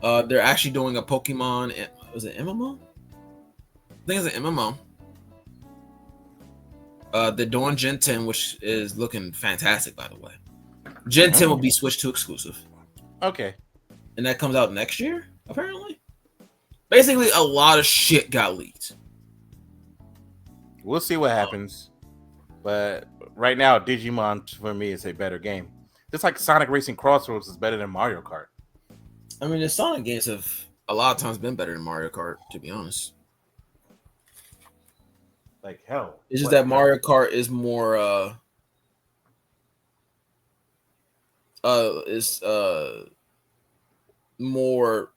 B: They're actually doing a Pokemon. Was it MMO? I think it's an MMO. They're doing Gen 10, which is looking fantastic, by the way. Gen 10 will be Switch 2 exclusive.
A: Okay.
B: And that comes out next year, apparently. Basically, a lot of shit got leaked.
A: We'll see what happens. But right now, Digimon for me is a better game. Just like Sonic Racing Crossroads is better than Mario Kart.
B: I mean, the Sonic games have a lot of times been better than Mario Kart, to be honest.
A: Like hell.
B: It's just that Mario Kart is more more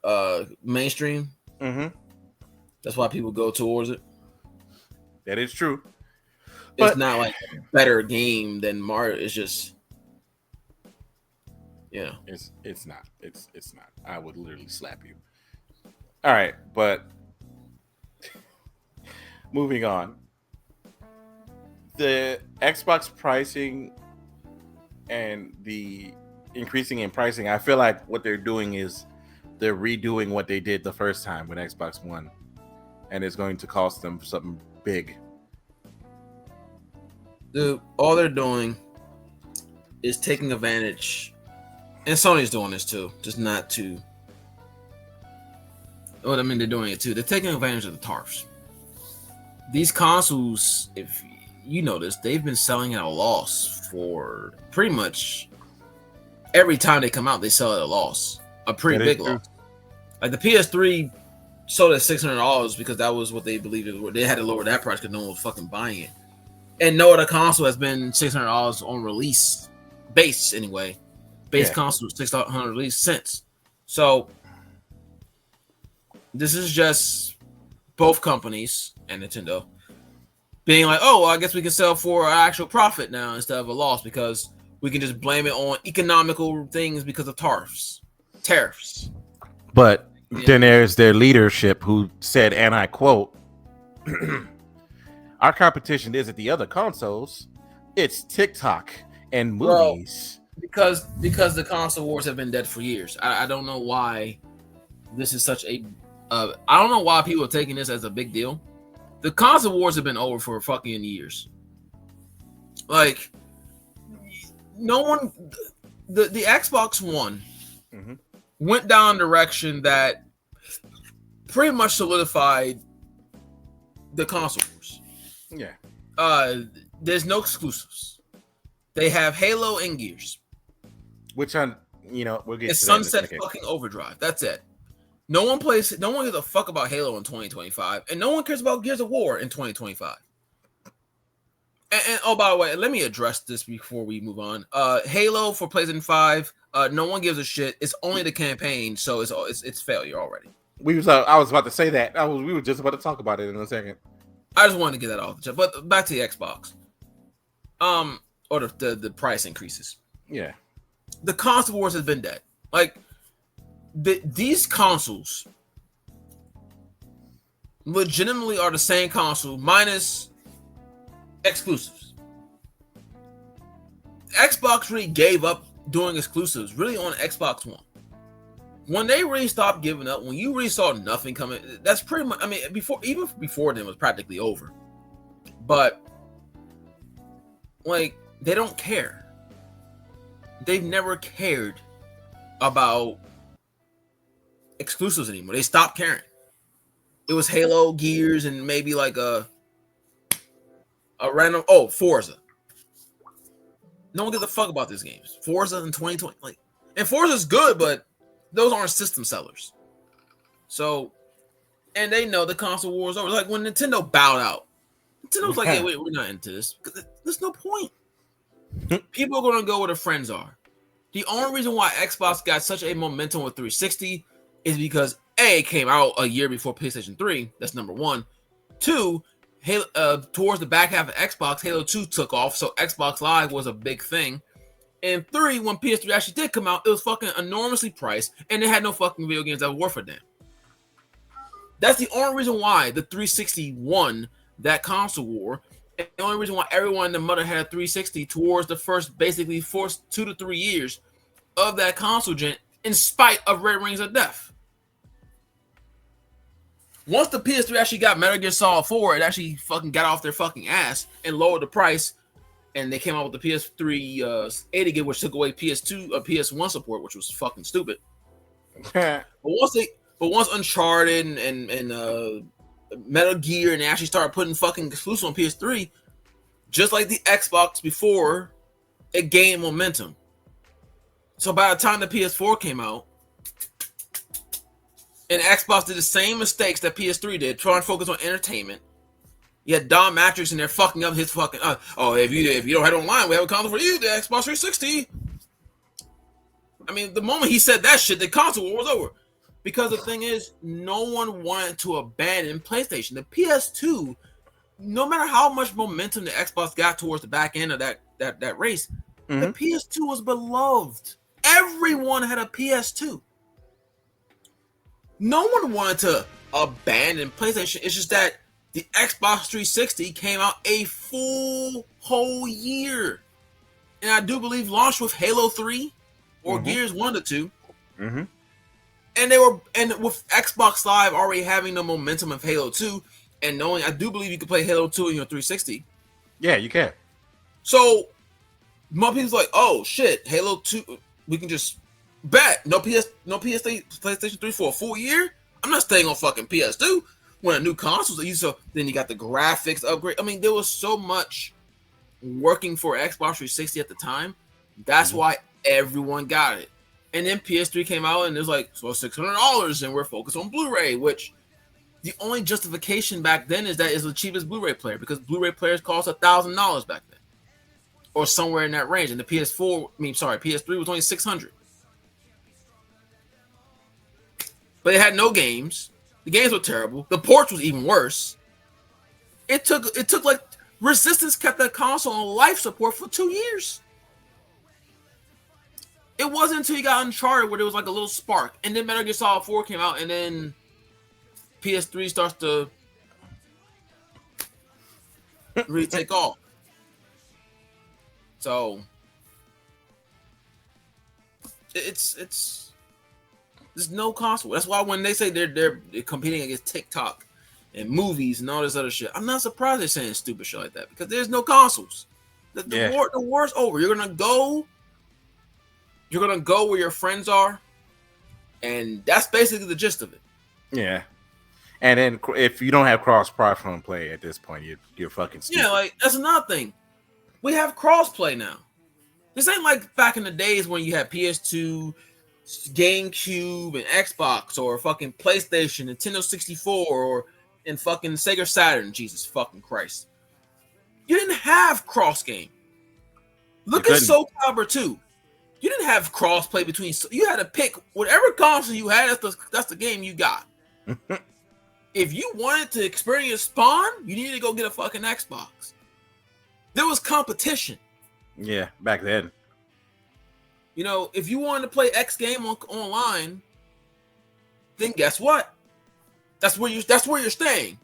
B: mainstream.
A: Mm-hmm.
B: That's why people go towards it.
A: That is true.
B: It's not like a better game than Mario. It's just,
A: it's not. It's not. I would literally slap you. All right, but moving on. The Xbox pricing and the increasing in pricing, I feel like what they're doing is they're redoing what they did the first time with Xbox One, and it's going to cost them something big.
B: Dude, all they're doing is taking advantage, and Sony's doing this too, just not to. Well, I mean, they're doing it too. They're taking advantage of the TARFs. These consoles, if you notice, they've been selling at a loss for pretty much every time they come out. They sell at a loss, a pretty big loss. Like the PS3 sold at $600 because that was what they believed it was. They had to lower that price because no one was fucking buying it. And no other console has been $600 on release base anyway. Base console $600 release since. So this is just both companies and Nintendo being like, oh, well, I guess we can sell for an actual profit now instead of a loss because we can just blame it on economical things because of tariffs.
A: But then there's their leadership who said, and I quote, our competition isn't the other consoles, it's TikTok and movies.
B: Well, because the console wars have been dead for years. I don't know why this is such a I don't know why people are taking this as a big deal. The console wars have been over for fucking years. Like, no one, the Xbox One went down a direction that pretty much solidified the console wars.
A: Yeah.
B: There's no exclusives. They have Halo and Gears.
A: Which I we'll get
B: It's
A: to that in a
B: Sunset
A: second.
B: fucking Overdrive. That's it. No one gives a fuck about Halo in 2025, and no one cares about Gears of War in 2025. And oh, by the way, let me address this before we move on. Halo for PlayStation 5, no one gives a shit. It's only the campaign, so it's failure already.
A: I was about to say that. We were just about to talk about it in a second.
B: I just wanted to get that off the chest. But back to the Xbox. Or the price increases.
A: Yeah.
B: The console wars has been dead. Like these consoles legitimately are the same console minus exclusives. Xbox really gave up doing exclusives really on Xbox One. When they really stopped giving up, when you really saw nothing coming, that's pretty much, I mean, even before then, it was practically over. But like, they don't care. They've never cared about exclusives anymore. They stopped caring. It was Halo, Gears, and maybe like a random Forza. No one gives a fuck about these games. Forza in 2020, and Forza's good, but those aren't system sellers. So, and they know the console war is over. Like when Nintendo bowed out, Nintendo's like, "Hey, wait, we're not into this. There's no point. People are going to go where their friends are." The only reason why Xbox got such a momentum with 360 is because A, it came out a year before PlayStation 3. That's number one. Two, towards the back half of Xbox, Halo 2 took off, so Xbox Live was a big thing. And three, when PS3 actually did come out, it was fucking enormously priced, and they had no fucking video games that were worth a damn. That's the only reason why the 360 won that console war. And the only reason why everyone and their mother had a 360 towards the first 2 to 3 years of that console gen, in spite of Red Rings of Death. Once the PS3 actually got Metal Gear Solid 4, it actually fucking got off their fucking ass and lowered the price, and they came out with the PS3 80 gig, which took away PS1 support, which was fucking stupid. but once Uncharted and Metal Gear, and they actually started putting fucking exclusives on PS3, just like the Xbox before, it gained momentum. So by the time the PS4 came out, and Xbox did the same mistakes that PS3 did, trying to focus on entertainment, you had Don Matrix in there fucking up his fucking if you don't have it online, we have a console for you, the Xbox 360. I mean, the moment he said that shit, the console war was over. Because the thing is, no one wanted to abandon PlayStation. The PS2, no matter how much momentum the Xbox got towards the back end of that race, the PS2 was beloved. Everyone had a PS2. No one wanted to abandon PlayStation. It's just that the Xbox 360 came out a full whole year. And I do believe launched with Halo 3 or Gears 1 to 2. Mm-hmm. And with Xbox Live already having the momentum of Halo 2 and knowing, I do believe you can play Halo 2 in your 360.
A: Yeah, you can.
B: So more people's like, oh shit, Halo 2, we can just bet no PlayStation 3 for a full year. I'm not staying on fucking PS2 when a new console's used. So then you got the graphics upgrade. I mean, there was so much working for Xbox 360 at the time. That's why everyone got it. And then PS3 came out and it was like, so $600 and we're focused on Blu-ray, which the only justification back then is that it's the cheapest Blu-ray player because Blu-ray players cost $1,000 back then or somewhere in that range. And the PS3 was only $600. But it had no games. The games were terrible. The ports was even worse. It took like Resistance kept that console on life support for 2 years. It wasn't until you got Uncharted where there was like a little spark. And then Metal Gear Solid 4 came out and then PS3 starts to really take off. So it's there's no console. That's why when they say they're competing against TikTok and movies and all this other shit, I'm not surprised they're saying stupid shit like that because there's no consoles. The war's over. You're gonna go where your friends are, and that's basically the gist of it.
A: Yeah. And then if you don't have cross-platform play at this point, you're fucking stupid.
B: Yeah, like that's another thing. We have cross-play now. This ain't like back in the days when you had PS2, GameCube, and Xbox, or fucking PlayStation, Nintendo 64, or and fucking Sega Saturn. Jesus fucking Christ. You didn't have cross game. Look at Soul Calibur 2. You didn't have cross play between. You had to pick whatever console you had. That's the game you got. If you wanted to experience Spawn, you needed to go get a fucking Xbox. There was competition.
A: Yeah, back then.
B: You know, if you wanted to play X game online, then guess what? That's where you're staying.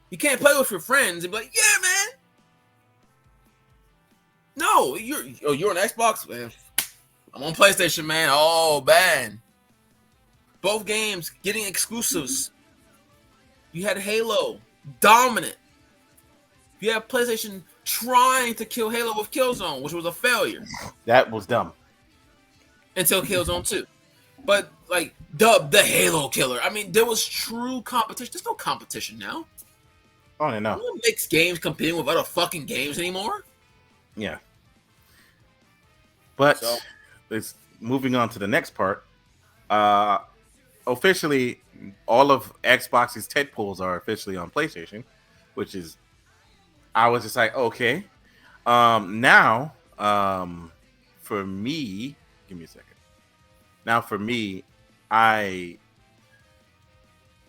B: You can't play with your friends and be like, yeah, man. No, you're on Xbox, man. I'm on PlayStation, man. Oh, man. Both games getting exclusives. You had Halo, dominant. You had PlayStation trying to kill Halo with Killzone, which was a failure.
A: That was dumb.
B: Until Killzone 2. But, like, dubbed the Halo killer. I mean, there was true competition. There's no competition now.
A: Oh, no.
B: No one makes games competing with other fucking games anymore.
A: Yeah. But it's moving on to the next part. Officially, all of Xbox's tentpoles are officially on PlayStation, which is, I was just like, okay. Now, for me, give me a second. Now, for me, I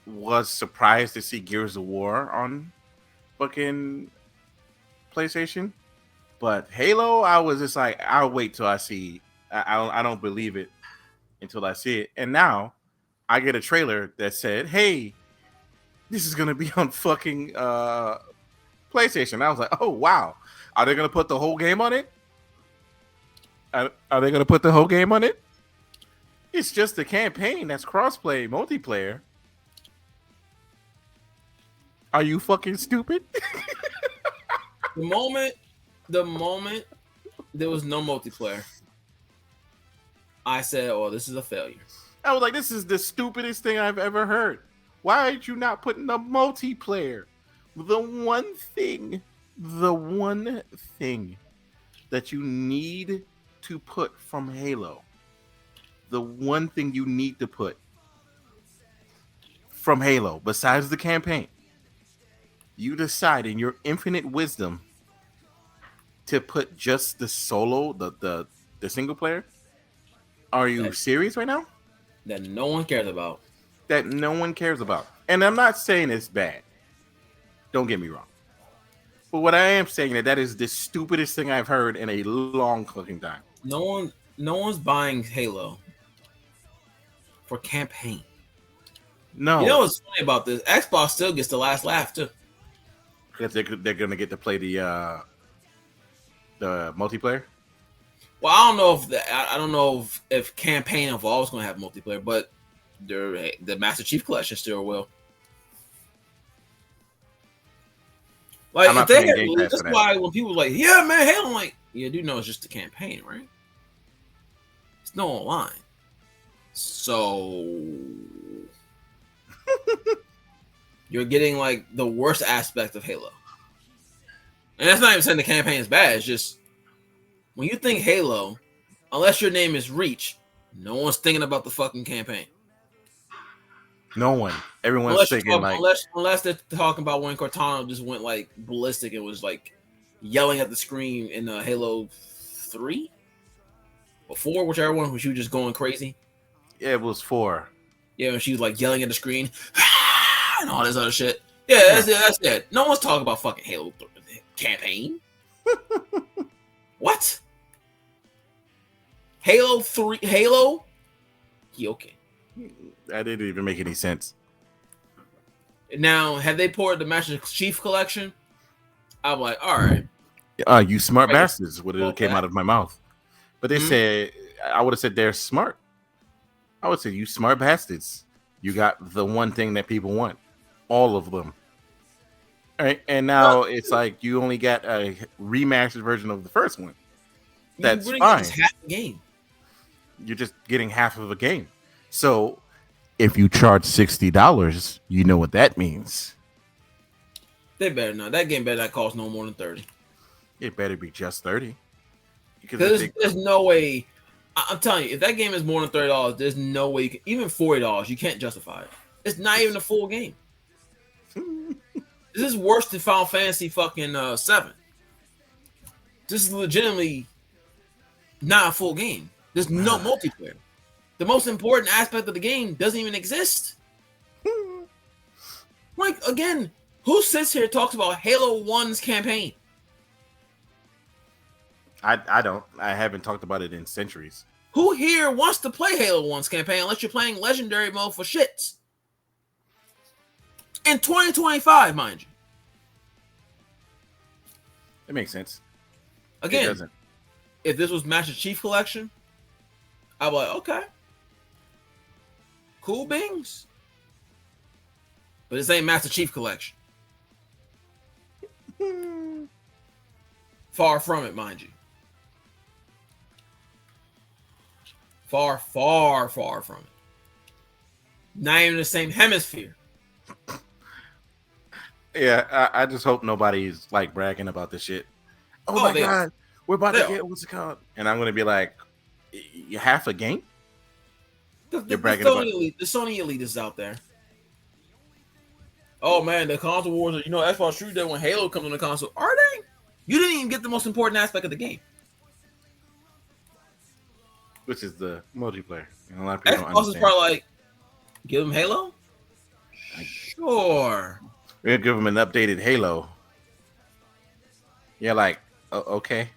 A: was surprised to see Gears of War on fucking PlayStation. But Halo, I was just like, I'll wait till I see. I don't believe it until I see it. And now I get a trailer that said, hey, this is going to be on fucking PlayStation. I was like, oh, wow. Are they going to put the whole game on it? Are they going to put the whole game on it? It's just a campaign that's crossplay, multiplayer. Are you fucking stupid?
B: The moment there was no multiplayer, I said, oh, this is a failure.
A: I was like, this is the stupidest thing I've ever heard. Why are you not putting the multiplayer? The one thing that you need to put from Halo. The one thing you need to put from Halo, besides the campaign, you decide in your infinite wisdom to put just the solo, the single player. Are you serious right now?
B: That no one cares about.
A: That no one cares about. And I'm not saying it's bad. Don't get me wrong. But what I am saying that is the stupidest thing I've heard in a long fucking time.
B: No one's buying Halo for campaign.
A: No.
B: You know what's funny about this? Xbox still gets the last laugh too.
A: Because they're gonna get to play the multiplayer.
B: Well, I don't know if campaign involves going to have multiplayer, but the Master Chief Collection still will. Like if they had, that's why when people are like, yeah, man, Halo, I'm like, yeah, do know it's just a campaign, right? It's no online, so you're getting like the worst aspect of Halo, and that's not even saying the campaign is bad. It's just when you think Halo, unless your name is Reach, no one's thinking about the fucking campaign.
A: No one. Everyone's thinking
B: unless they're talking about when Cortana just went like ballistic and was like yelling at the screen in Halo 3 or 4, whichever one, was you just going crazy?
A: Yeah, it was 4.
B: Yeah, and she was like yelling at the screen and all this other shit. Yeah, that's it. No one's talking about fucking Halo campaign. What? Halo 3? Halo? Yeah, okay.
A: That didn't even make any sense.
B: Now, had they poured the Master Chief Collection, I'm like, all right.
A: You smart bastards would have came out of my mouth. But they said, I would have said they're smart. I would say, you smart bastards. You got the one thing that people want. All of them. All right. And now it's like you only got a remastered version of the first one. That's fine.
B: Half the game.
A: You're just getting half of a game. So if you charge $60, you know what that means.
B: They better not. That game better not cost no more than $30.
A: It better be just $30.
B: Because there's no way. I'm telling you, if that game is more than $30, there's no way you can. Even $40, you can't justify it. It's not even a full game. This is worse than Final Fantasy fucking 7. This is legitimately not a full game. There's no multiplayer. The most important aspect of the game doesn't even exist. Like, again, who sits here and talks about Halo 1's campaign?
A: I don't. I haven't talked about it in centuries.
B: Who here wants to play Halo 1's campaign unless you're playing Legendary mode for shits? In 2025, mind you.
A: It makes sense.
B: Again, it doesn't. If this was Master Chief Collection, I'd be like, okay. Cool beans. But this ain't Master Chief Collection. Far from it, mind you. Far, far, far from it. Not even the same hemisphere.
A: Yeah, I just hope nobody's like bragging about this shit. Oh my god, we're about to get what's it called? And I'm gonna be like, you half a game?
B: You're bragging about the Sony elite is out there. Oh man, the console wars. Xbox true that when Halo comes on the console, are they? You didn't even get the most important aspect of the game,
A: which is the multiplayer. And a lot of people don't
B: understand. Xbox is probably like, give them Halo. Sure.
A: We're gonna give them an updated Halo. Yeah, like, okay.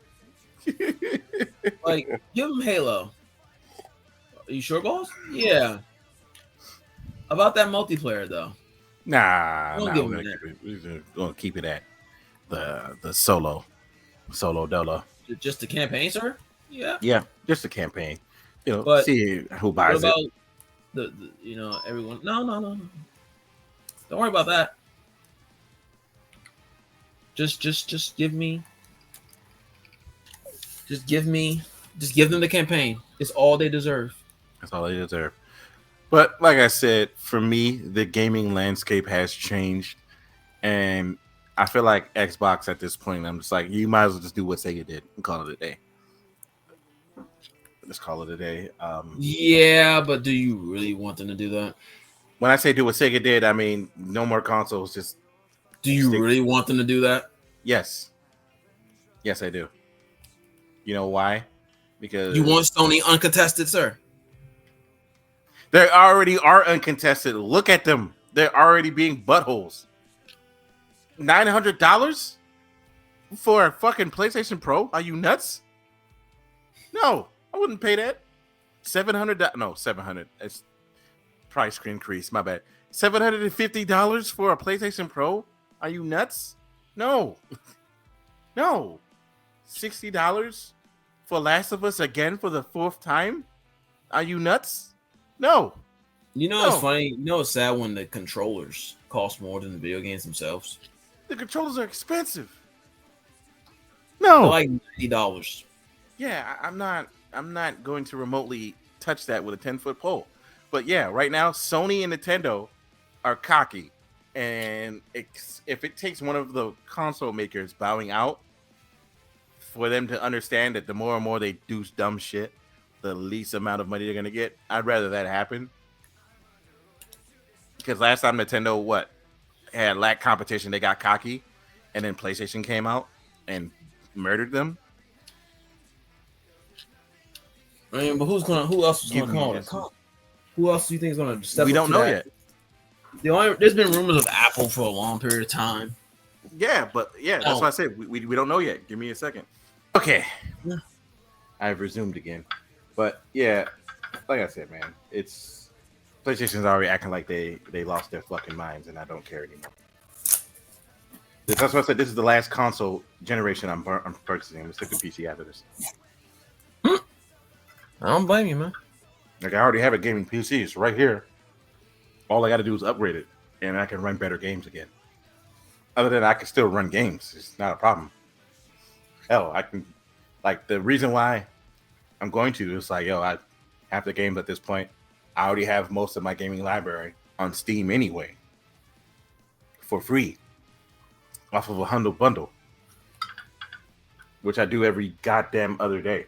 B: Like, give them Halo. Are you sure, boss? Yeah. About that multiplayer, though.
A: Nah, we're gonna keep it at the solo dolo.
B: Just the campaign, sir? Yeah.
A: Yeah, just the campaign. But see who buys
B: it. The everyone. No. Don't worry about that. Just give me. Just give them the campaign. It's all they deserve.
A: That's all they deserve. But like I said, for me, the gaming landscape has changed, and I feel like Xbox at this point, I'm just like, you might as well just do what Sega did and call it a day. Let's call it a day.
B: Yeah, but do you really want them to do that?
A: When I say do what Sega did, I mean no more consoles. Just
B: do you really want them to do that?
A: Yes, I do. You know why? Because
B: you want Sony uncontested, sir.
A: They already are uncontested. Look at them. They're already being buttholes. $900 for a fucking PlayStation Pro? Are you nuts? No, I wouldn't pay that. $700. No, $700. It's price increase. My bad. $750 for a PlayStation Pro? Are you nuts? No. No. $60 for Last of Us again for the 4th time? Are you nuts? No.
B: It's funny. It's sad when the controllers cost more than the video games themselves.
A: The controllers are expensive. No.
B: They're like $90.
A: Yeah, I'm not going to remotely touch that with a 10-foot pole. But yeah, right now, Sony and Nintendo are cocky. And if it takes one of the console makers bowing out for them to understand that the more and more they do dumb shit, the least amount of money they're gonna get, I'd rather that happen. Because last time Nintendo had lack competition, they got cocky, and then PlayStation came out and murdered them.
B: I mean, but who else is gonna call it? Who else do you think is gonna step up?
A: We don't know yet.
B: There's been rumors of Apple for a long period of time.
A: Yeah, but that's why I said we don't know yet. Give me a second. Okay. Yeah. I've resumed again. But yeah, like I said, man, it's PlayStation's already acting like they lost their fucking minds, and I don't care anymore. That's why I said this is the last console generation I'm purchasing. I'm gonna stick to PC after this.
B: I don't blame you, man.
A: Like I already have a gaming PC. It's right here. All I got to do is upgrade it, and I can run better games again. Other than I can still run games. It's not a problem. Hell, I can. Like the reason why I'm going to is like, I have the games at this point. I already have most of my gaming library on Steam anyway, for free, off of a Humble Bundle. which I do every goddamn other day.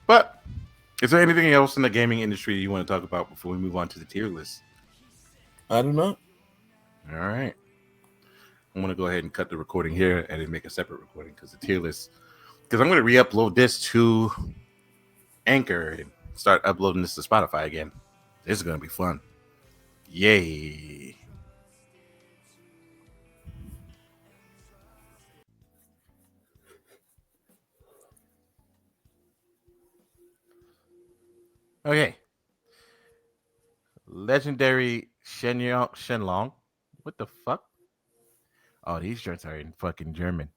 A: But is there anything else in the gaming industry you want to talk about before we move on to the tier list?
B: I do not.
A: All right. I'm going to go ahead and cut the recording here and then make a separate recording because the tier list, because I'm going to re-upload this to Anchor and start uploading this to Spotify again. This is going to be fun. Yay. Okay. Legendary Shenlong. What the fuck? Oh, these shirts are in fucking German.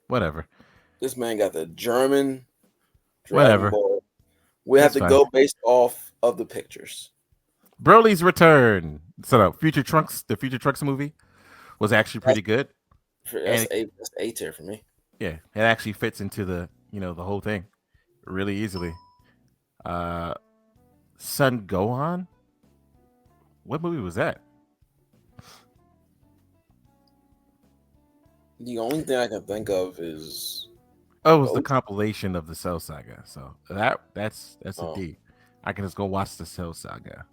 A: Whatever.
B: This man got the German Dragon
A: Whatever.
B: Ball. We have to go based off of the pictures.
A: Broly's return. So the Future Trunks movie was actually pretty good.
B: That's A tier for me.
A: Yeah, it actually fits into the the whole thing really easily. Son Gohan. What movie was that?
B: The only thing I can think of is
A: it was the compilation of the Cell Saga. So that's a D. I can just go watch the Cell Saga.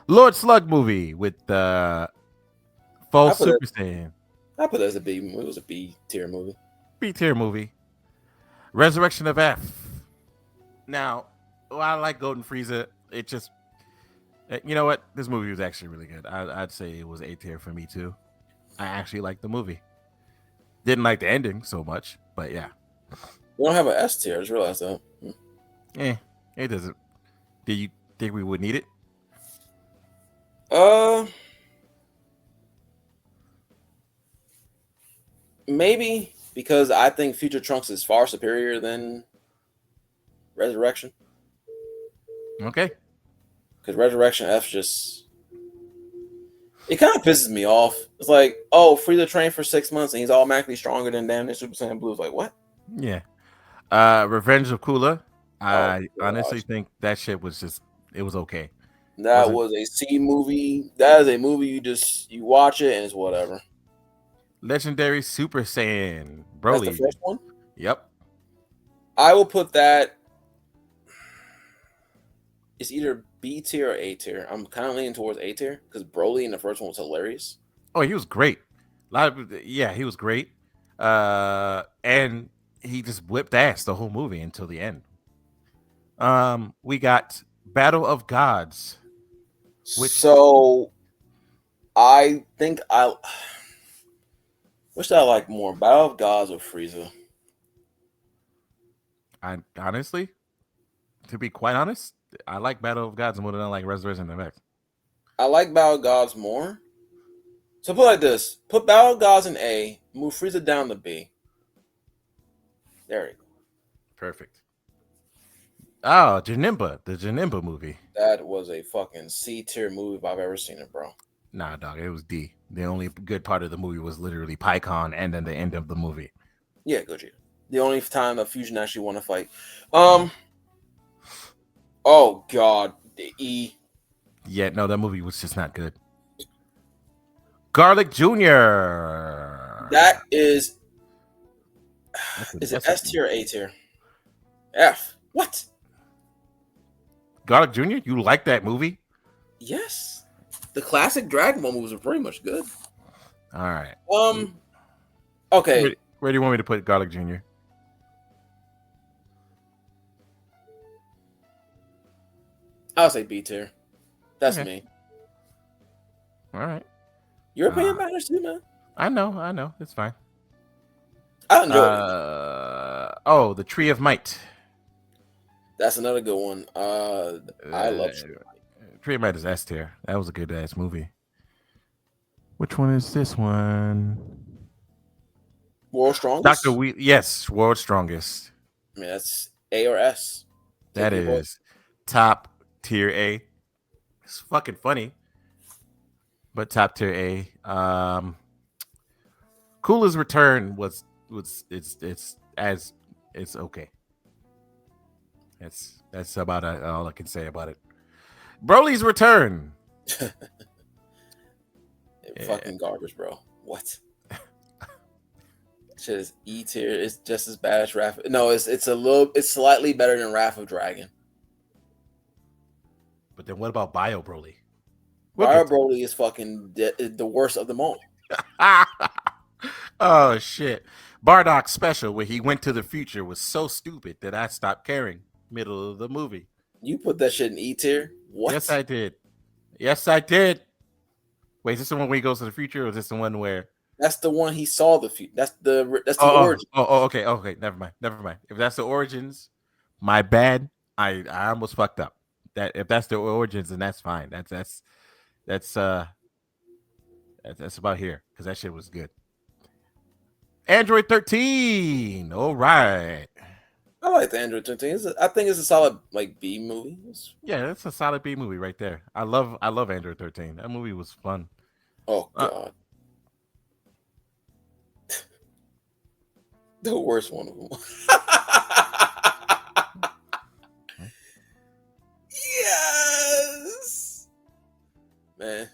A: Lord Slug movie with full Super Saiyan.
B: I put it as a B. It was a B tier movie.
A: B tier movie. Resurrection of F. Now, I like Golden Frieza. It just, you know what? This movie was actually really good. I'd say it was A tier for me too. I actually liked the movie. Didn't like the ending so much, but yeah.
B: We don't have an S tier. I just realized that.
A: It doesn't. Do you think we would need it?
B: Maybe, because I think Future Trunks is far superior than Resurrection.
A: Okay.
B: Because Resurrection F just, it kind of pisses me off. It's like, oh, Frieza trained for 6 months and he's automatically stronger than damn Super Saiyan Blue. It's like, what?
A: Yeah. Revenge of Cooler. I honestly think that shit was just, it was okay.
B: That was a C movie. That is a movie you watch it and it's whatever.
A: Legendary Super Saiyan Broly.
B: That's the first one?
A: Yep.
B: I will put that, it's either B tier or A tier. I'm kind of leaning towards A tier because Broly in the first one was hilarious.
A: Oh, he was great. He was great. And he just whipped ass the whole movie until the end. We got Battle of Gods.
B: So I think which I like more, Battle of Gods or Frieza?
A: I honestly, to be quite honest, I like Battle of Gods more than I like Resurrection of X.
B: I like Battle of Gods more. So put it like this: put Battle of Gods in A, move Frieza down to B. There you go.
A: Perfect. Oh, Janemba, the Janemba movie.
B: That was a fucking C tier movie if I've ever seen it, bro.
A: Nah, dog, it was D. The only good part of the movie was literally PyCon and then the end of the movie.
B: Yeah, good. The only time the Fusion actually won a fight. Oh God, the E.
A: Yeah, no, that movie was just not good. Garlic Jr.
B: That is. Is it S tier or A tier? F. What?
A: Garlic Jr. You like that movie?
B: Yes. The classic Dragon Ball movies are pretty much good.
A: All right.
B: Okay.
A: Where do you want me to put Garlic Jr.?
B: I'll say B tier. That's me.
A: All right.
B: Your opinion matters too, man.
A: I know. It's fine.
B: I enjoy it.
A: Oh, the Tree of Might.
B: That's another good one. I love
A: Tree of Might is S tier. That was a good ass movie. Which one is this one?
B: World's Strongest?
A: Yes, World's Strongest.
B: I mean, that's A or S.
A: That is top tier A. It's fucking funny. But top tier A. Cooler's Return it's okay. That's about all I can say about it. Broly's Return.
B: Fucking garbage, bro. What? Shit is E tier. It's just as bad as Wrath. No, it's slightly better than Wrath of Dragon.
A: But then what about Bio Broly?
B: Bio Broly is fucking the worst of them all.
A: Oh shit! Bardock's special where he went to the future was so stupid that I stopped caring. Middle of the movie.
B: You put that shit in E tier? What?
A: Yes, I did. Yes, I did. Wait, is this the one where he goes to the future, or is this the one where?
B: That's the one he saw the future. That's the origin.
A: Okay. Never mind. If that's the origins, my bad. I almost fucked up. That if that's the origins, then that's fine. That's about here because that shit was good. Android 13. All right.
B: I like the Android 13. I think it's a solid like B movie.
A: Yeah, that's a solid B movie right there. I love Android 13. That movie was fun.
B: Oh god. The worst one of them. Yes, man.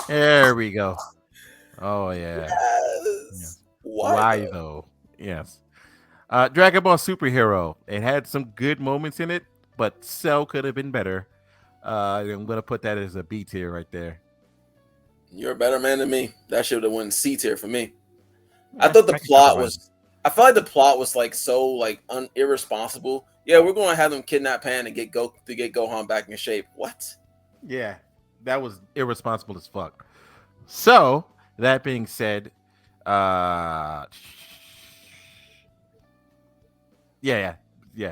A: There we go. Oh yeah.
B: Yes.
A: Why though? Yes. Dragon Ball Superhero. It had some good moments in it, but Cell could have been better. I'm gonna put that as a B tier right there.
B: You're a better man than me. That should have went C tier for me. I thought the plot was. I felt like the plot was like so like irresponsible. Yeah, we're going to have them kidnap Pan and get Gohan back in shape. What?
A: Yeah, that was irresponsible as fuck. So that being said, yeah.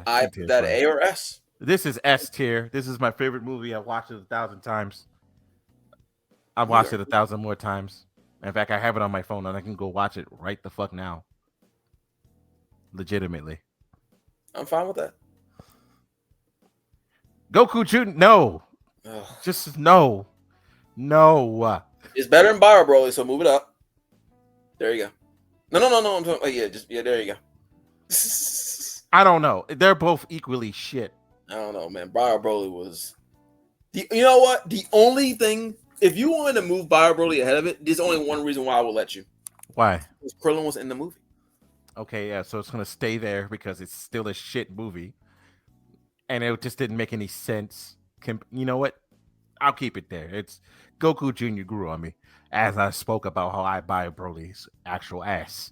B: I put that A or S.
A: This is S tier. This is my favorite movie. I've watched it 1,000 times. I've watched it 1,000 more times. In fact, I have it on my phone and I can go watch it right the fuck now. Legitimately.
B: I'm fine with that.
A: Goku Junior, no. Ugh. Just no. No.
B: It's better than Bio Broly, so move it up. There you go. No. I'm talking, there you go.
A: I don't know. They're both equally shit.
B: I don't know, man. Bio Broly was you know what? The only thing, if you wanted to move Bio Broly ahead of it, there's only one reason why I will let you.
A: Why?
B: Because Krillin was in the movie.
A: Okay, yeah, so it's gonna stay there because it's still a shit movie, and it just didn't make any sense. You know what? I'll keep it there. It's Goku Jr. grew on me as I spoke about how I buy Broly's actual ass.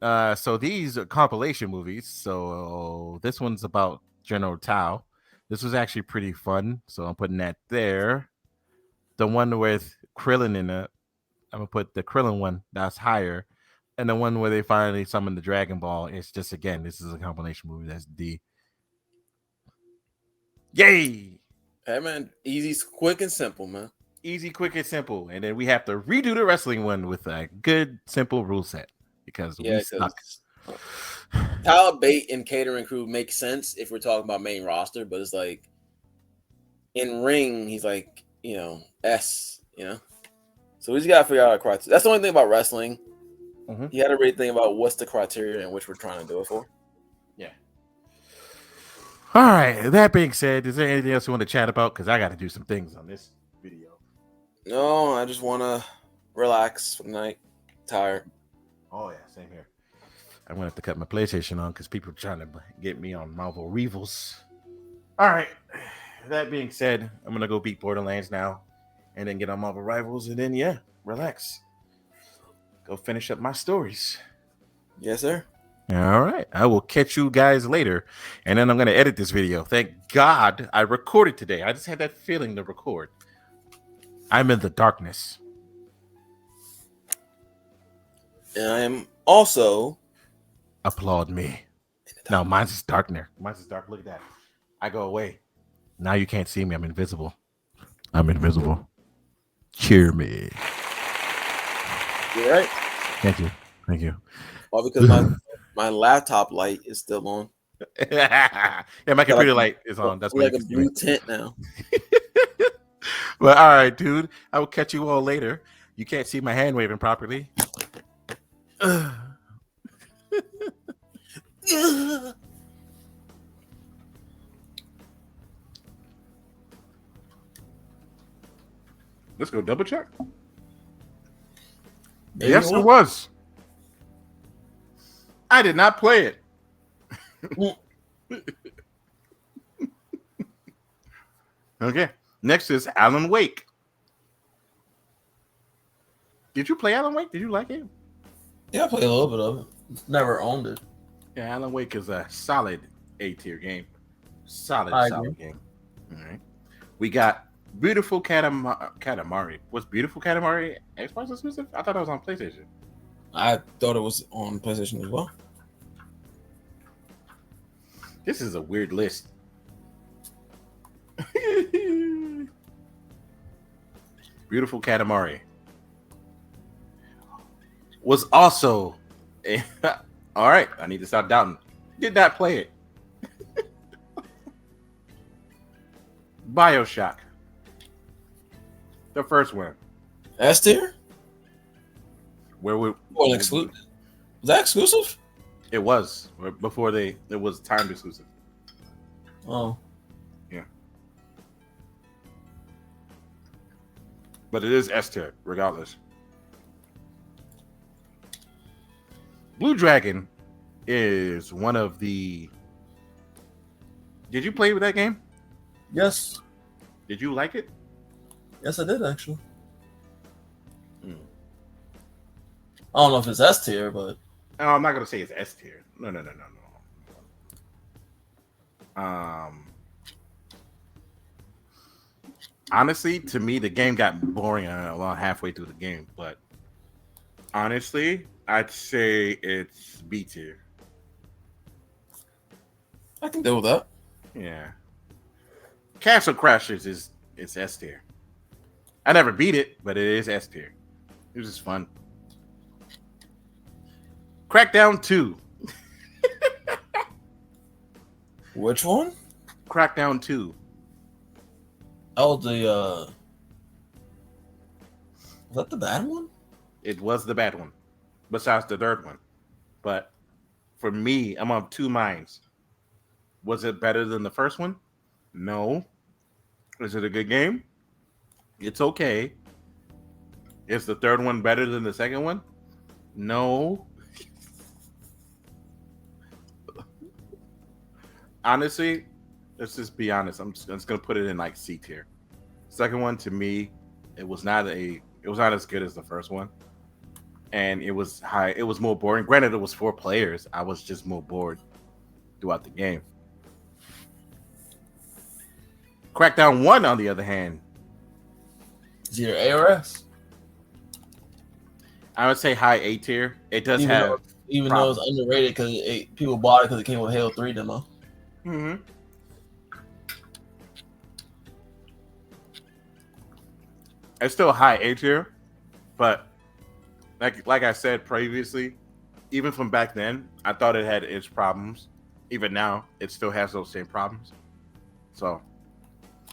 A: So these are compilation movies. So this one's about General Tao. This was actually pretty fun, so I'm putting that there. The one with Krillin in it, I'm gonna put the Krillin one. That's higher. And the one where they finally summon the Dragon Ball, it's just, again, this is a compilation movie. That's D. Yay!
B: Hey, man. Easy, quick, and simple, man.
A: Easy, quick, and simple. And then we have to redo the wrestling one with a good, simple rule set. Because we suck.
B: Tyler Bate and catering crew makes sense if we're talking about main roster. But it's like, in ring, he's like, S, So we just got to figure out our criteria. That's the only thing about wrestling. Mm-hmm. You got to really think about what's the criteria in which we're trying to do it for.
A: Yeah. All right. That being said, is there anything else you want to chat about? Because I got to do some things on this video.
B: No, I just want to relax for the night. Tired.
A: Oh, yeah. Same here. I'm going to have to cut my PlayStation on because people are trying to get me on Marvel Rivals. All right. That being said, I'm going to go beat Borderlands now and then get on Marvel Rivals and then, yeah, relax. Go finish up my stories.
B: Yes, sir.
A: All right. I will catch you guys later. And then I'm going to edit this video. Thank God I recorded today. I just had that feeling to record. I'm in the darkness.
B: And I am also...
A: Applaud me. No, mine's is dark there. Mine's is dark. Look at that. I go away. Now you can't see me. I'm invisible. Cheer me.
B: You're right.
A: Thank you.
B: Well, because my laptop light is still on.
A: Yeah, my computer light is on. That's
B: like a blue tint now.
A: Well, all right, dude. I will catch you all later. You can't see my hand waving properly. go double check.
B: Maybe
A: Yes, it was. I did not play it. Okay. Next is Alan Wake. Did you play Alan Wake? Did you like it?
B: Yeah, I played a little bit of it. Never owned it.
A: Yeah, Alan Wake is a solid A-tier game. Solid game. All right. We got Beautiful Katamari. Was Beautiful Katamari Xbox exclusive? I thought it was on PlayStation.
B: I thought it was on PlayStation as well.
A: This is a weird list. Beautiful Katamari was also all right. I need to stop doubting. Did not play it. BioShock, the first one.
B: S tier?
A: Where we
B: exclusive? Was that exclusive?
A: It was before it was timed exclusive.
B: Oh,
A: yeah. But it is S tier regardless. Blue Dragon is one of the. Did you play with that game?
B: Yes.
A: Did you like it?
B: Yes, I did actually. I don't know if it's S tier, but
A: no, I'm not gonna say it's S tier. No. Honestly, to me, the game got boring around halfway through the game. But honestly, I'd say it's B tier.
B: I can deal with that.
A: Yeah. Castle Crashers it's S tier. I never beat it, but it is S tier. It was just fun. Crackdown 2.
B: Which one?
A: Crackdown 2.
B: Oh, was that the bad one?
A: It was the bad one, besides the third one. But for me, I'm of two minds. Was it better than the first one? No. Is it a good game? It's okay. Is the third one better than the second one? No. Honestly, let's just be honest. I'm just gonna put it in like C tier. Second one, to me, it was not as good as the first one, and it was high. It was more boring. Granted, it was 4 players. I was just more bored throughout the game. Crackdown 1, on the other hand,
B: is either A or S.
A: I would say high A tier. It does
B: even though it's underrated because people bought it because it came with Halo 3 demo.
A: Mm-hmm. It's still high A tier, but like I said previously, even from back then, I thought it had its problems. Even now, it still has those same problems. So,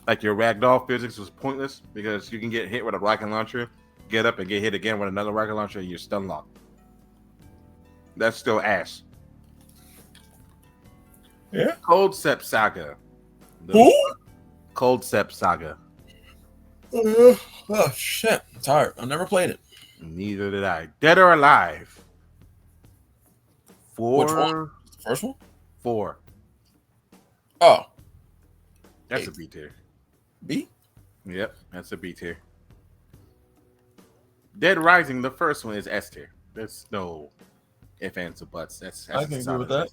A: like your ragdoll physics was pointless because you can get hit with a rocket launcher, get up and get hit again with another rocket launcher, and you're stun locked. That's still ass.
B: Yeah.
A: Cold Step Saga.
B: Who?
A: Cold Step Saga.
B: Oh shit! I'm tired. I never played it.
A: Neither did I. Dead or Alive. 4.
B: Which one? First one?
A: 4.
B: Oh,
A: That's a B tier.
B: B?
A: Yep, that's a B tier. Dead Rising, the first one, is S tier. There's no ifs, ands, or buts. That's
B: I can agree with that.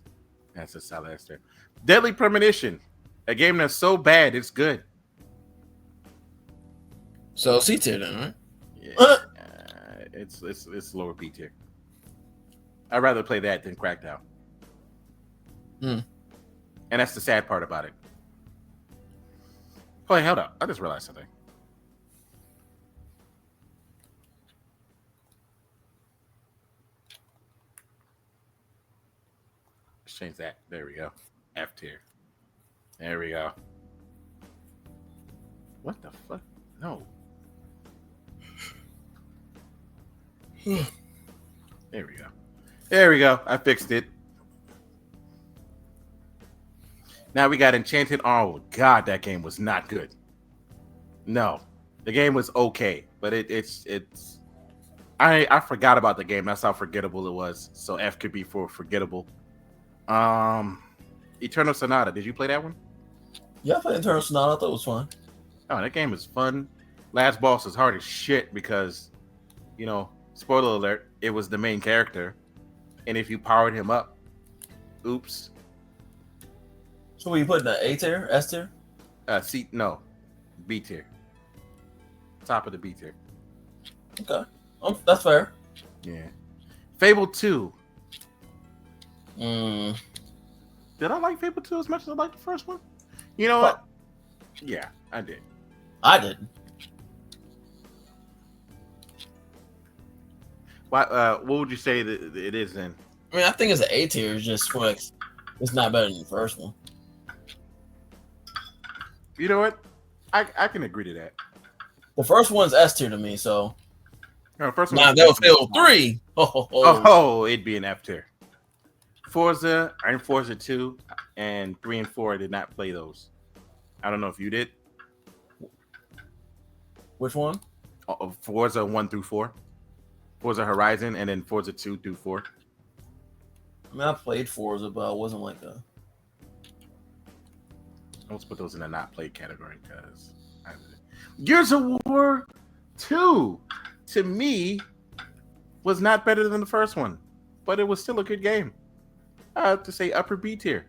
A: That's a solid S tier. Deadly Premonition, a game that's so bad it's good.
B: So C tier then, right?
A: Yeah, it's lower B tier. I'd rather play that than Crackdown. And that's the sad part about it. Oh, wait, hold up. I just realized something. Let's change that. There we go. F tier. There we go. What the fuck? No. There we go. There we go. I fixed it. Now we got Enchanted. Oh, God, that game was not good. No. The game was okay. but it's I forgot about the game. That's how forgettable it was. So F could be for forgettable. Eternal Sonata. Did you play that one?
B: Yeah, I played Eternal Sonata. I thought it was fun.
A: Oh, that game is fun. Last boss is hard as shit because, spoiler alert, it was the main character, and if you powered him up, oops.
B: So what you putting that A tier, S tier?
A: No, B tier. Top of the B tier.
B: Okay, that's fair.
A: Yeah. Fable 2.
B: Mm.
A: Did I like Fable 2 as much as I liked the first one? You know what? Yeah, I did.
B: I didn't.
A: What would you say that it is then?
B: I mean, I think it's an A tier. It's just flex. It's not better than the first one.
A: You know what? I can agree to that.
B: The first one's S tier to me. So
A: No, first
B: now
A: one.
B: they'll feel 3.
A: Oh, it'd be an F tier. Forza and Forza 2 and 3 and 4. I did not play those. I don't know if you did.
B: Which one?
A: Forza 1 through 4. Forza Horizon and then Forza 2 through 4.
B: I mean, I played Forza, but I wasn't like a.
A: Let's put those in the not played category because Gears of War 2 to me was not better than the first one, but it was still a good game. I have to say upper B tier.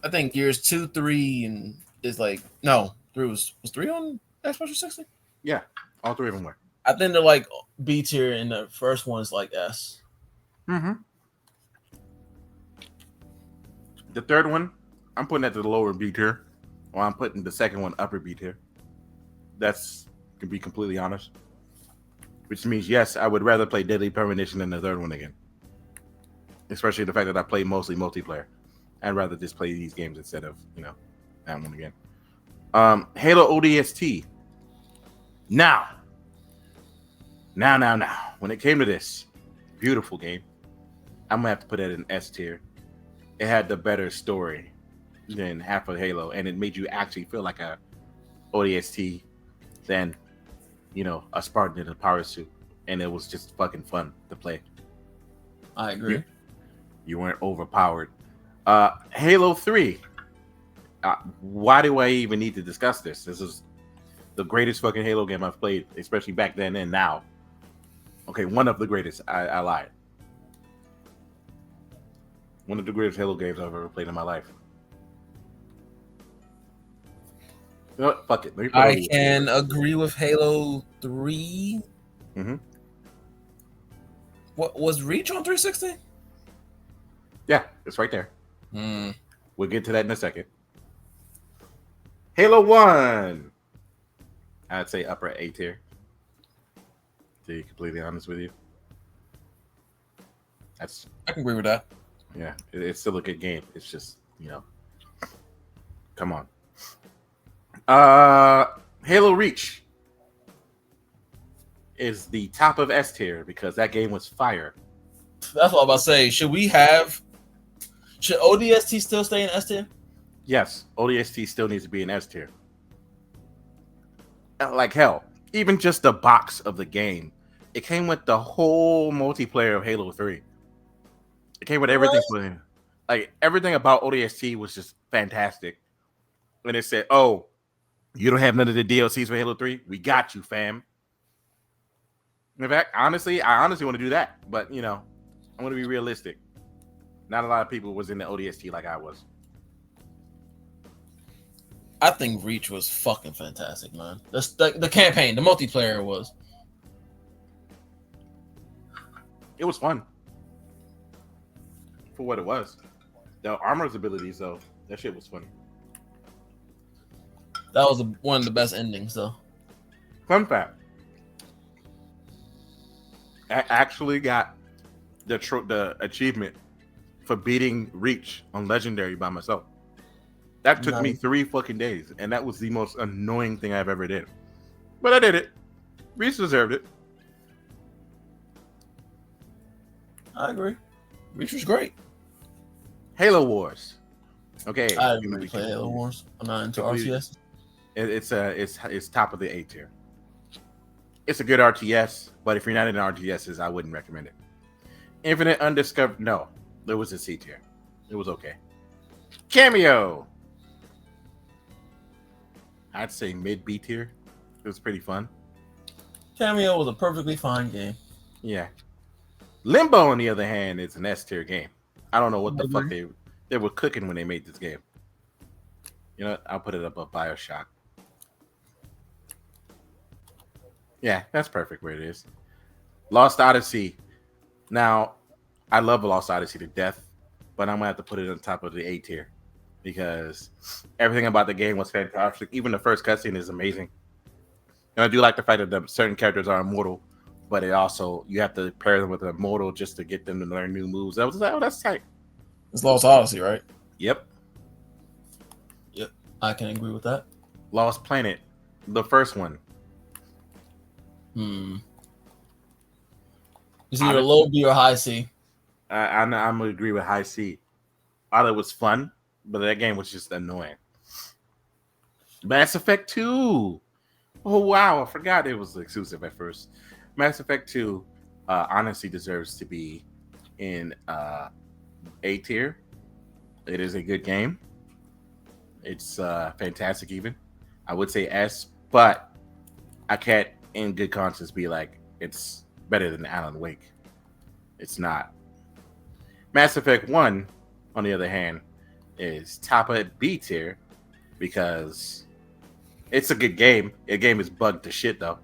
B: I think Gears 2, 3, and is like 3 was 3 on Xbox 360.
A: Yeah, all three of them were.
B: I think they're like B tier, and the first one is like S.
A: Mm-hmm. The third one, I'm putting that to the lower B tier, or I'm putting the second one upper B tier. That's to be completely honest. Which means yes, I would rather play Deadly Premonition than the third one again. Especially the fact that I play mostly multiplayer. I'd rather just play these games instead of, that one again. Halo ODST. Now. When it came to this beautiful game, I'm gonna have to put it in S tier. It had the better story than half of Halo, and it made you actually feel like a ODST than, a Spartan in a power suit, and it was just fucking fun to play.
B: I agree.
A: You weren't overpowered. Halo 3. Why do I even need to discuss this? This is the greatest fucking Halo game I've played, especially back then and now. Okay, one of the greatest. I lied. One of the greatest Halo games I've ever played in my life. You know what? Fuck it.
B: I can agree with Halo 3.
A: Mm-hmm.
B: What was Reach on 360?
A: Yeah, it's right there. We'll get to that in a second. Halo 1. I'd say upper A tier. To be completely honest with you.
B: I can agree with that.
A: Yeah, it's still a good game. It's just, come on. Halo Reach is the top of S tier because that game was fire.
B: That's what I'm about to say. Should ODST still stay in S tier?
A: Yes, ODST still needs to be in S tier. Like hell, even just the box of the game, it came with the whole multiplayer of Halo 3. It came with everything. Like everything about ODST was just fantastic. When it said, "Oh, you don't have none of the DLCs for Halo 3? We got you, fam." In fact, I honestly want to do that, but I want to be realistic. Not a lot of people was in the ODST like I was.
B: I think Reach was fucking fantastic, man. The campaign, the multiplayer was.
A: It was fun. For what it was. The armor's abilities, though, that shit was funny.
B: That was one of the best endings, though.
A: Fun fact. I actually got the achievement for beating Reach on Legendary by myself. That took me 3 fucking days, and that was the most annoying thing I've ever did. But I did it. Reach deserved it.
B: I agree. Reach was great.
A: Halo Wars. Okay.
B: I didn't really play Halo Wars. I'm not into RTS.
A: It's top of the A tier. It's a good RTS, but if you're not into RTSs, I wouldn't recommend it. Infinite Undiscovered, no. It was a C tier. It was okay. Cameo. I'd say mid B tier. It was pretty fun.
B: Cameo was a perfectly fine game.
A: Yeah. Limbo, on the other hand, is an S tier game. I don't know what the fuck they were cooking when they made this game. You know what? I'll put it above Bioshock. Yeah, that's perfect where it is. Lost Odyssey. Now, I love Lost Odyssey to death, but I'm going to have to put it on top of the A tier because everything about the game was fantastic. Even the first cutscene is amazing. And I do like the fact that certain characters are immortal, but it also, you have to pair them with an immortal just to get them to learn new moves. That was like, oh, that's tight.
B: It's Lost Odyssey, right?
A: Yep.
B: Yep. I can agree with that.
A: Lost Planet, the first one.
B: It's either low B or high C.
A: I'm gonna agree with high C. I thought it was fun, but that game was just annoying. Mass Effect 2. Oh wow, I forgot it was exclusive at first. Mass Effect 2 honestly deserves to be in A tier. It is a good game. It's fantastic even. I would say S, but I can't in good conscience be like it's better than Alan Wake. It's not. Mass Effect 1, on the other hand, is top of B tier because it's a good game. The game is bugged to shit though.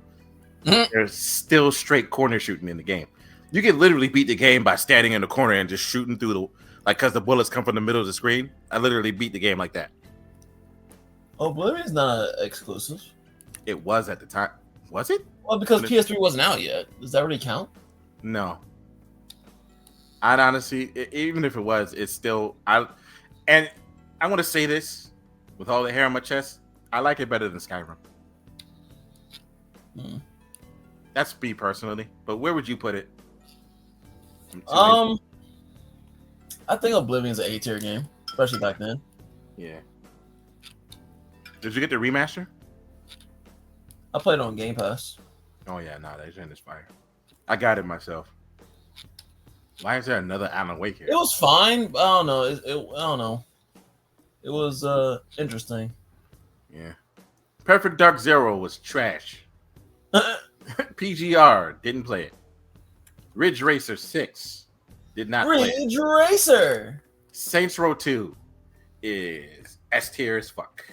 A: There's still straight corner shooting in the game. You can literally beat the game by standing in the corner and just shooting through the, like, because the bullets come from the middle of the screen. I literally beat the game like that.
B: Oblivion's not exclusive.
A: It was at the time. Was it?
B: Well, because PS3 wasn't out yet. Does that really count?
A: No. I'd honestly, even if it was, it's still, and I want to say this with all the hair on my chest, I like it better than Skyrim. That's me personally, but where would you put it?
B: I think Oblivion's an A tier game, especially back then.
A: Yeah. Did you get the remaster?
B: I played it on Game Pass.
A: Oh yeah, no, that is fire. I got it myself. Why is there another Alan Wake here?
B: It was fine. But I don't know. I don't know. It was interesting.
A: Yeah. Perfect Dark Zero was trash. PGR didn't play it. Ridge Racer 6 did not play it.
B: Ridge Racer.
A: Saints Row 2 is S tier as fuck.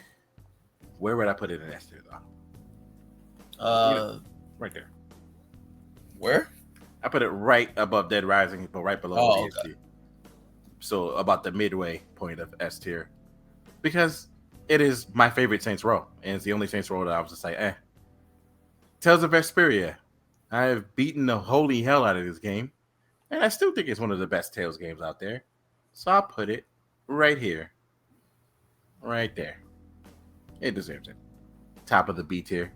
A: Where would I put it in S tier though? Right there.
B: Where?
A: I put it right above Dead Rising, but right below DSD. Okay. So about the midway point of S tier. Because it is my favorite Saints Row, and it's the only Saints Row that I was just like, eh. Tales of Vesperia. I have beaten the holy hell out of this game, and I still think it's one of the best Tales games out there. So I'll put it right here. Right there. It deserves it. Top of the B tier.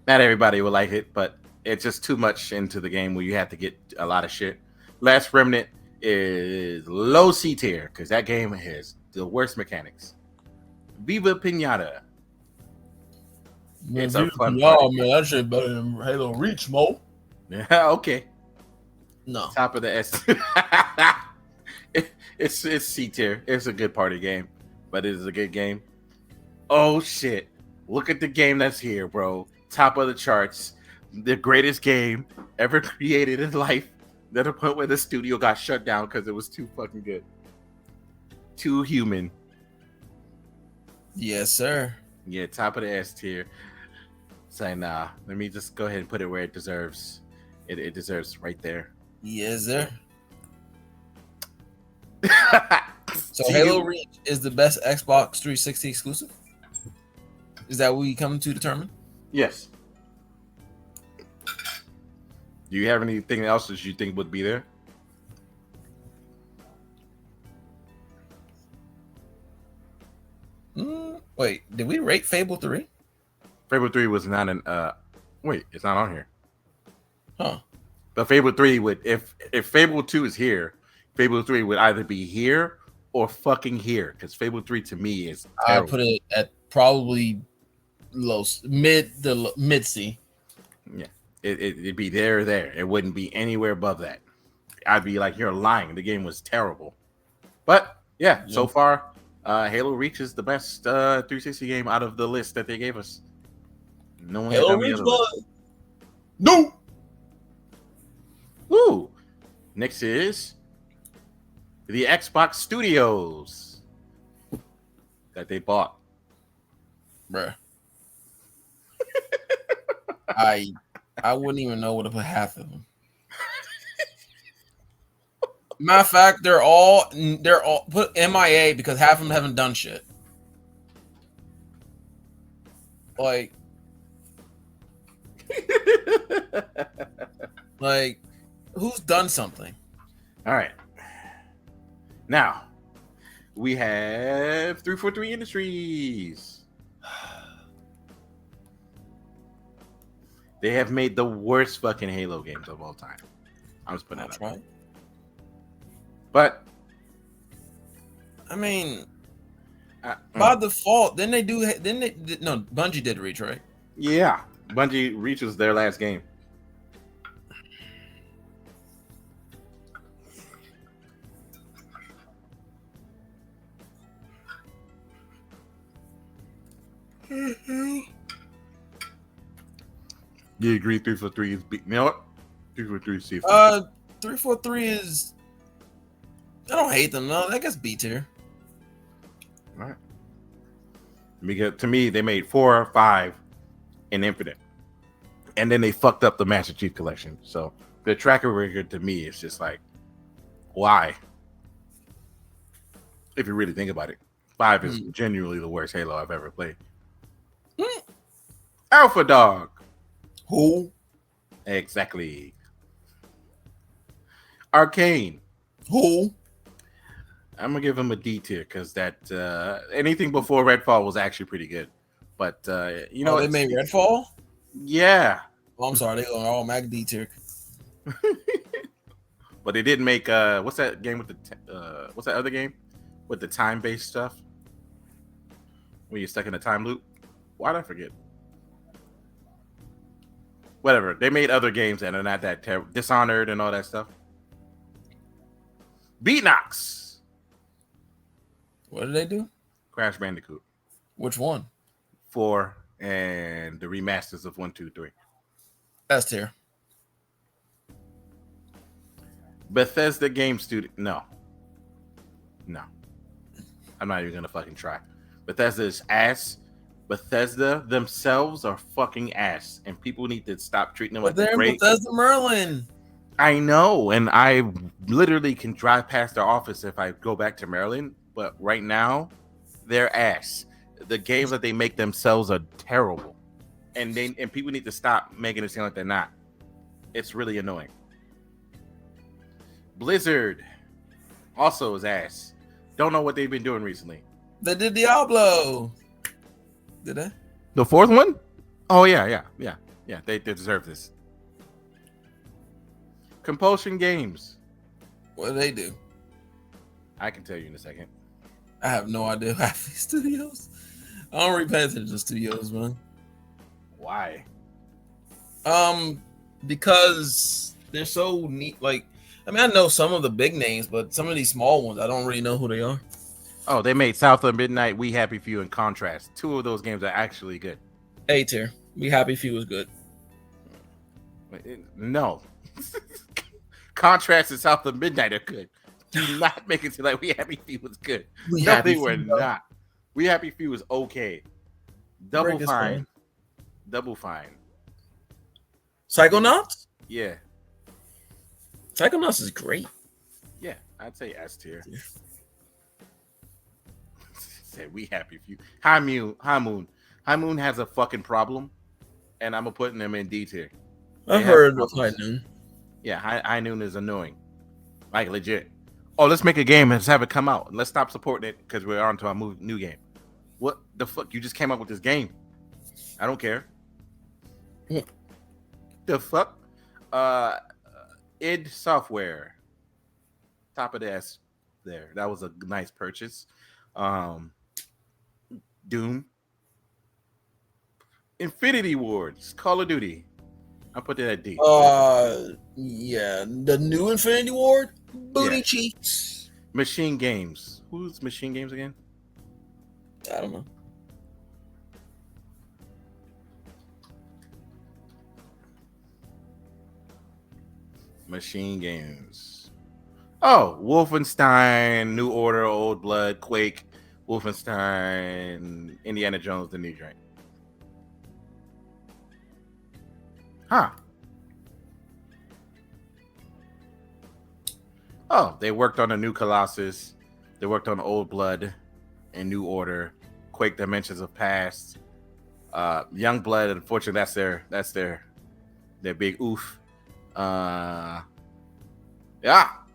A: Not everybody will like it, but it's just too much into the game where you have to get a lot of shit. Last Remnant is low C tier because that game has the worst mechanics. Viva Pinata.
B: Man,
A: it's a fun
B: man, that shit better than Halo Reach, Mo.
A: Yeah, okay.
B: No.
A: Top of the S. It's C tier. It's a good party game, but it is a good game. Oh shit! Look at the game that's here, bro. Top of the charts. The greatest game ever created in life. To the point where the studio got shut down because it was too fucking good. Too human.
B: Yes, sir.
A: Yeah, top of the S tier. Say nah. Let me just go ahead and put it where it deserves. It deserves right there.
B: Yes, sir. So Halo Reach is the best Xbox 360 exclusive? Is that what we come to determine?
A: Yes. Do you have anything else that you think would be there?
B: Wait, did we rate Fable 3?
A: Fable 3 was not an wait, it's not on here.
B: Huh.
A: But Fable 3 would, if Fable 2 is here, Fable 3 would either be here or fucking here. Because Fable 3 to me is terrible.
B: I put it at probably mid C.
A: Yeah, it'd be there or there. It wouldn't be anywhere above that. I'd be like, you're lying. The game was terrible. But yeah, so far, Halo Reach is the best 360 game out of the list that they gave us. No one had
B: Halo
A: done the
B: Reach
A: other
B: was
A: list.
B: no.
A: Woo! Next is the Xbox Studios that they bought.
B: Bruh. I wouldn't even know what to put half of them. Matter of fact, they're all put MIA because half of them haven't done shit. Like who's done something?
A: All right. Now we have 343 Industries. They have made the worst fucking Halo games of all time. I'm just putting that up.
B: Right.
A: But
B: I mean, by default, Bungie did Reach, right?
A: Yeah, Bungie Reach was their last game. You agree 343 is beat? You know what? 343 is safe.
B: 343 is. I don't hate them. No, I guess B tier.
A: All right. Because to me, they made 4, 5, and Infinite, and then they fucked up the Master Chief Collection. So the tracker record to me is just like, why? If you really think about it, 5 is genuinely the worst Halo I've ever played. Alpha Dog.
B: Who?
A: Exactly. Arcane.
B: Who?
A: I'm gonna give him a D tier because that anything before Redfall was actually pretty good. But you know,
B: they made Redfall.
A: Yeah.
B: Oh, I'm sorry, they go all Mac D tier.
A: But they didn't make what's that game with the what's that other game with the time based stuff? When you're stuck in a time loop. Why did I forget? Whatever. They made other games that are not that terrible. Dishonored and all that stuff. Beatnox.
B: What did they do?
A: Crash Bandicoot.
B: Which one?
A: 4 and the remasters of 1, 2, 3.
B: S tier.
A: Bethesda Game Studio. No. I'm not even gonna fucking try. Bethesda is ass. Bethesda themselves are fucking ass, and people need to stop treating them like
B: they're
A: great.
B: Bethesda Maryland.
A: I know, and I literally can drive past their office if I go back to Maryland. But right now, they're ass. The games that they make themselves are terrible, and people need to stop making it seem like they're not. It's really annoying. Blizzard also is ass. Don't know what they've been doing recently.
B: They did Diablo. Did they?
A: The 4th one? Oh yeah. They deserve this. Compulsion Games.
B: What do they do?
A: I can tell you in a second.
B: I have no idea half these studios. I don't really pay attention to studios, man.
A: Why?
B: Because they're so neat. Like, I mean, I know some of the big names, but some of these small ones, I don't really know who they are.
A: Oh, they made South of Midnight, We Happy Few, and Contrast. 2 of those games are actually good.
B: A tier. We Happy Few was good.
A: No. Contrast and South of Midnight are good. Do not make it seem like We Happy Few was good. No, they were not. We Happy Few was okay. Double Fine.
B: Psychonauts?
A: Yeah.
B: Psychonauts is great.
A: Yeah, I'd say S tier. Said We Happy Few. High Moon has a fucking problem, and I'm gonna put them in D tier.
B: I heard of High Noon.
A: Yeah, High Noon is annoying, like legit. Oh, let's make a game and just have it come out. Let's stop supporting it because we're on to our new game. What the fuck? You just came up with this game. I don't care. The fuck? id Software. Top of the S there. That was a nice purchase. Doom. Infinity Wars. Call of Duty. I put that at D.
B: Yeah, the new Infinity Ward, booty cheeks.
A: Machine Games. Who's Machine Games again?
B: I don't know.
A: Machine Games. Oh, Wolfenstein, New Order, Old Blood, Quake, Wolfenstein, Indiana Jones, the new joint. Huh. Oh, they worked on a new Colossus. They worked on Old Blood and New Order, Quake Dimensions of Past. Young Blood, unfortunately, that's their big oof. Yeah,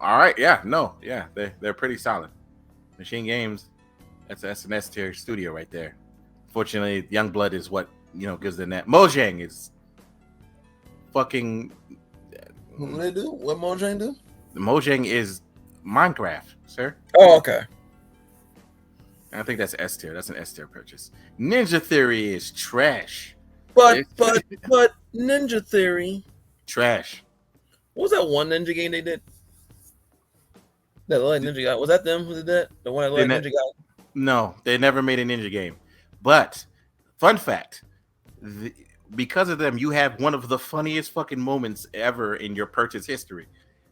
A: all right, yeah, no, yeah, they're pretty solid. Machine Games, that's an S tier studio right there. Fortunately, Young Blood is what gives them that. Mojang is fucking.
B: What do they do? What Mojang do?
A: Mojang is Minecraft, sir.
B: Oh, okay.
A: I think that's S tier. That's an S tier purchase. Ninja Theory is trash.
B: But Ninja Theory.
A: Trash.
B: What was that one ninja game they did? That like ninja guy. Was that them who did that? The one that like ninja guy?
A: No, they never made a ninja game. But fun fact, because of them, you have one of the funniest fucking moments ever in your purchase history.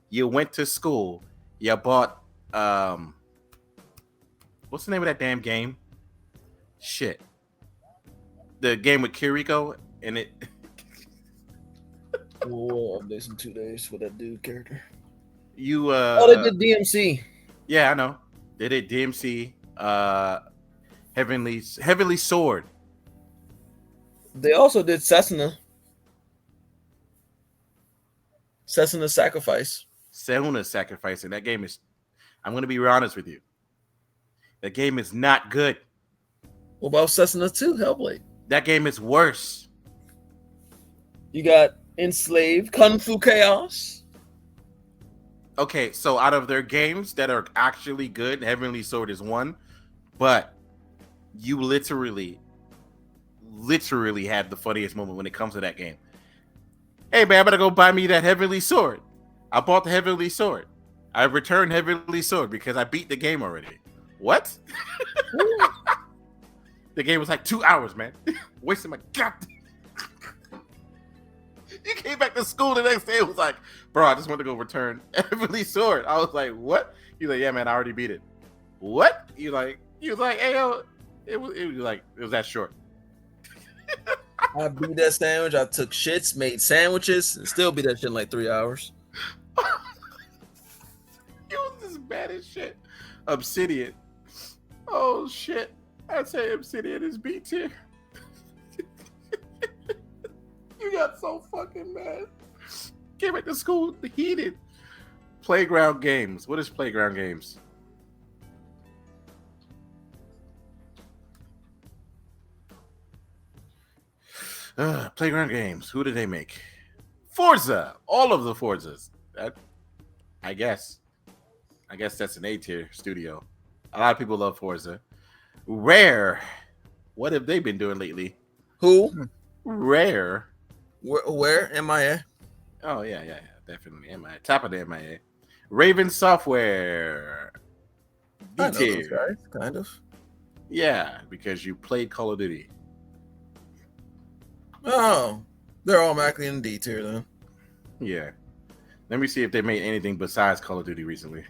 A: You went to school, you bought what's the name of that damn game? Shit. The game with Kiriko and it.
B: We'll updates in 2 days for that dude character.
A: You
B: they did DMC.
A: Yeah, I know. They did DMC, Heavenly Sword.
B: They also did Sesuna Sacrifice.
A: Senua's Sacrifice, and that game is, I'm going to be honest with you, that game is not good.
B: What about Sesuna 2, Hellblade?
A: That game is worse.
B: You got Enslaved, Kung Fu Chaos.
A: Okay, so out of their games that are actually good, Heavenly Sword is one, but you literally had the funniest moment when it comes to that game. Hey man, I better go buy me that Heavenly Sword. I bought the Heavenly Sword. I returned Heavenly Sword because I beat the game already. What? The game was like 2 hours, man. Wasting my goddamn. You came back to school the next day. It was like, bro, I just want to go return Heavenly Sword. I was like, what? He's like, yeah, man, I already beat it. What? He was like, hey, yo, it was that short.
B: I beat that sandwich. I took shits, made sandwiches, and still beat that shit in like 3 hours.
A: It was just bad as shit. Obsidian. Oh shit. I'd say Obsidian is B tier. You got so fucking mad. Came back to school heated. Playground Games. What is Playground Games? Playground Games. Who did they make? Forza. All of the Forzas. I guess that's an A tier studio. A lot of people love Forza. Rare. What have they been doing lately?
B: Who?
A: Rare.
B: Where? MIA?
A: Oh, yeah, definitely. MIA. Top of the MIA. Raven Software. B tier.
B: Kind of.
A: Yeah, because you played Call of Duty.
B: Oh, they're automatically in D tier then.
A: Yeah. Let me see if they made anything besides Call of Duty recently.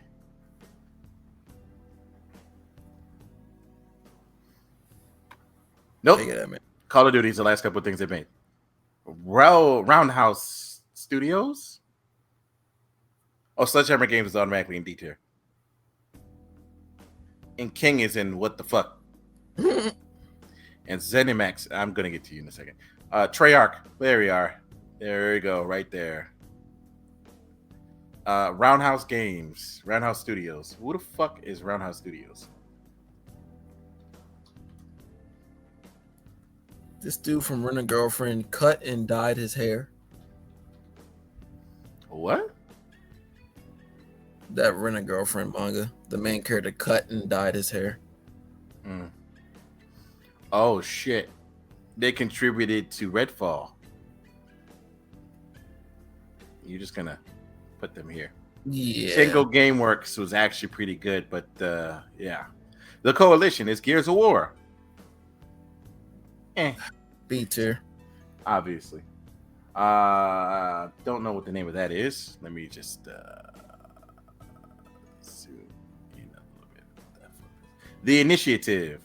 A: Nope. Call of Duty is the last couple of things they made. Roundhouse Studios? Oh, Sledgehammer Games is automatically in D tier. And King is in what the fuck? And Zenimax, I'm going to get to you in a second. Treyarch, there we are. There we go, right there. Roundhouse Games, Roundhouse Studios. Who the fuck is Roundhouse Studios?
B: This dude from Rent a Girlfriend cut and dyed his hair.
A: What?
B: That Rent a Girlfriend manga. The main character cut and dyed his hair.
A: Oh shit. They contributed to Redfall. you're just gonna put them here.
B: Yeah.
A: Single Gameworks was actually pretty good, but yeah. The Coalition is Gears of War.
B: B tier.
A: Obviously. Don't know what the name of that is. Let me just zoom in a little bit. The Initiative.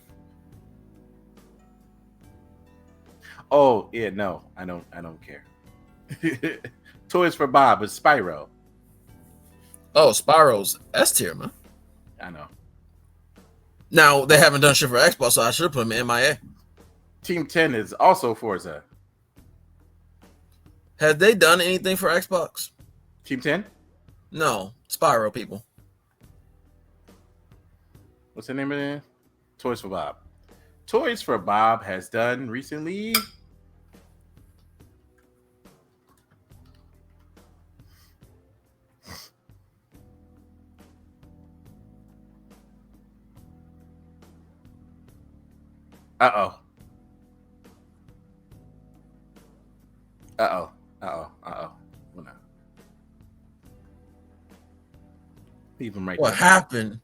A: Oh yeah, no, I don't care. Toys for Bob is Spyro.
B: Oh, Spyro's S tier, man.
A: I know.
B: Now they haven't done shit for Xbox, so I should put him in MIA.
A: Team 10 is also Forza.
B: Have they done anything for Xbox?
A: Team 10?
B: No, Spyro people.
A: What's the name of it? Toys for Bob. Toys for Bob has done recently. Uh-oh. Well, no. Leave him right
B: What
A: there.
B: happened?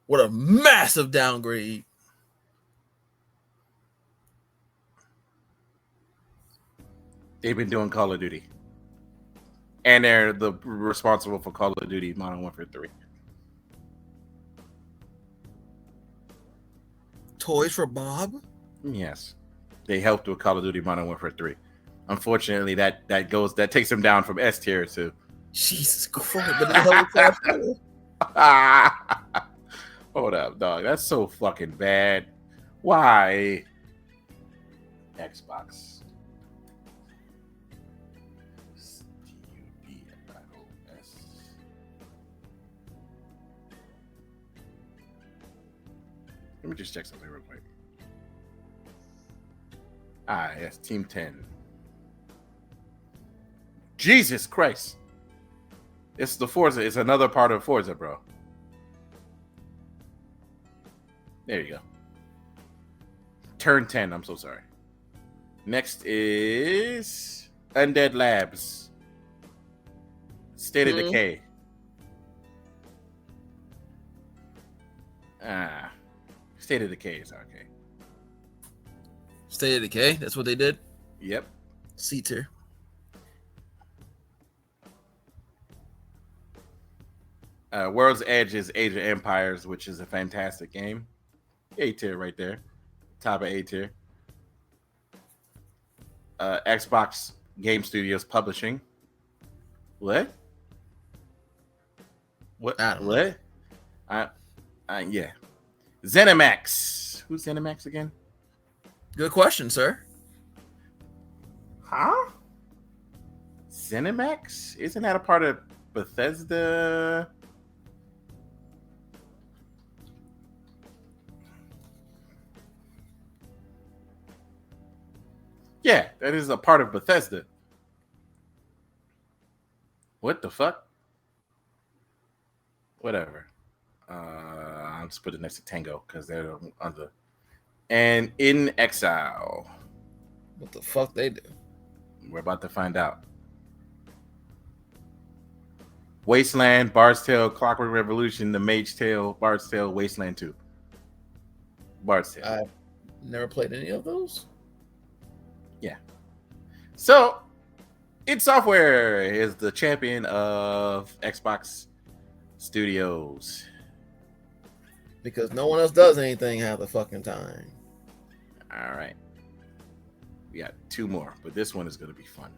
B: What a massive downgrade.
A: They've been doing Call of Duty. And they're responsible for Call of Duty Modern Warfare 3.
B: Toys for Bob?
A: Yes. They helped with Call of Duty Modern Warfare 3. Unfortunately, that takes them down from S tier to
B: Jesus Christ, but the hell is that?
A: Hold up, dog. That's so fucking bad. Why? Xbox. STUDIOS. Let me just check something real quick. Yes, Team 10. Jesus Christ. It's the Forza. It's another part of Forza, bro. There you go. Turn 10. I'm so sorry. Next is Undead Labs. State of Decay. State of Decay is okay.
B: State of Decay? That's what they did?
A: Yep.
B: C tier.
A: World's Edge is Age of Empires, which is a fantastic game. A tier right there. Top of A tier. Xbox Game Studios Publishing. What? What? What? Yeah. ZeniMax. Who's ZeniMax again?
B: Good question, sir.
A: Huh? ZeniMax? Isn't that a part of Bethesda? Yeah, that is a part of Bethesda. What the fuck? Whatever. I'll just put it next to Tango because they're under. And In Exile.
B: What the fuck they do?
A: We're about to find out. Wasteland, Bard's Tale, Clockwork Revolution, The Mage Tale, Bard's Tale, Wasteland 2. Bard's Tale.
B: I've never played any of those.
A: Yeah. So, id Software is the champion of Xbox Studios.
B: Because no one else does anything half the fucking time.
A: All right. We got two more, but this one is going to be fun.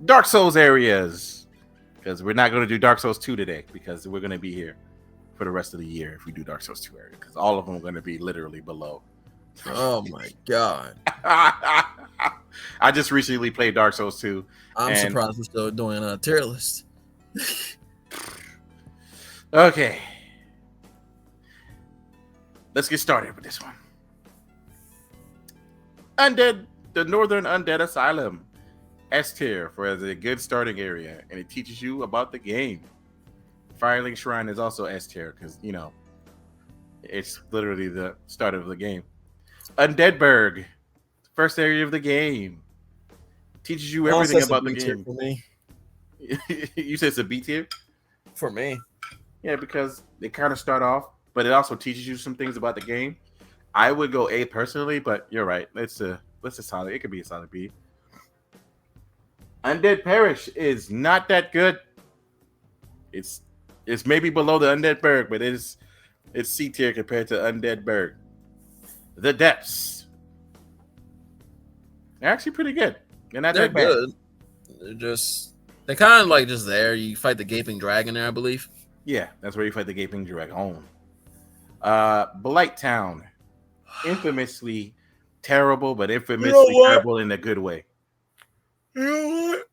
A: Dark Souls areas. Because we're not going to do Dark Souls 2 today, because we're going to be here for the rest of the year if we do Dark Souls 2 area. Because all of them are going to be literally below.
B: Oh my god.
A: I just recently played Dark Souls 2.
B: I'm surprised we're still doing a tier list.
A: Okay. Let's get started with this one. Undead, the Northern Undead Asylum. S tier for as a good starting area, and it teaches you about the game. Firelink Shrine is also S tier because, you know, it's literally the start of the game. Undeadburg First area of the game. Teaches you
B: Honestly,
A: everything
B: that's a
A: about the
B: B tier
A: game.
B: for me.
A: You said it's a B tier?
B: For me.
A: Yeah, because they kind of start off, but it also teaches you some things about the game. I would go A personally, but you're right. It's a solid. It could be a solid B. Undead Parish is not that good. It's maybe below the Undead Berg, but it's C tier compared to Undead Berg. The Depths. They're actually pretty good. They're not
B: They're
A: that bad.
B: good. They're kind of like just there. You fight the gaping dragon there, I believe.
A: Yeah, that's where you fight the Gaping Dragon. Blight Town. Infamously terrible, but infamously terrible in a good way.
B: You know what?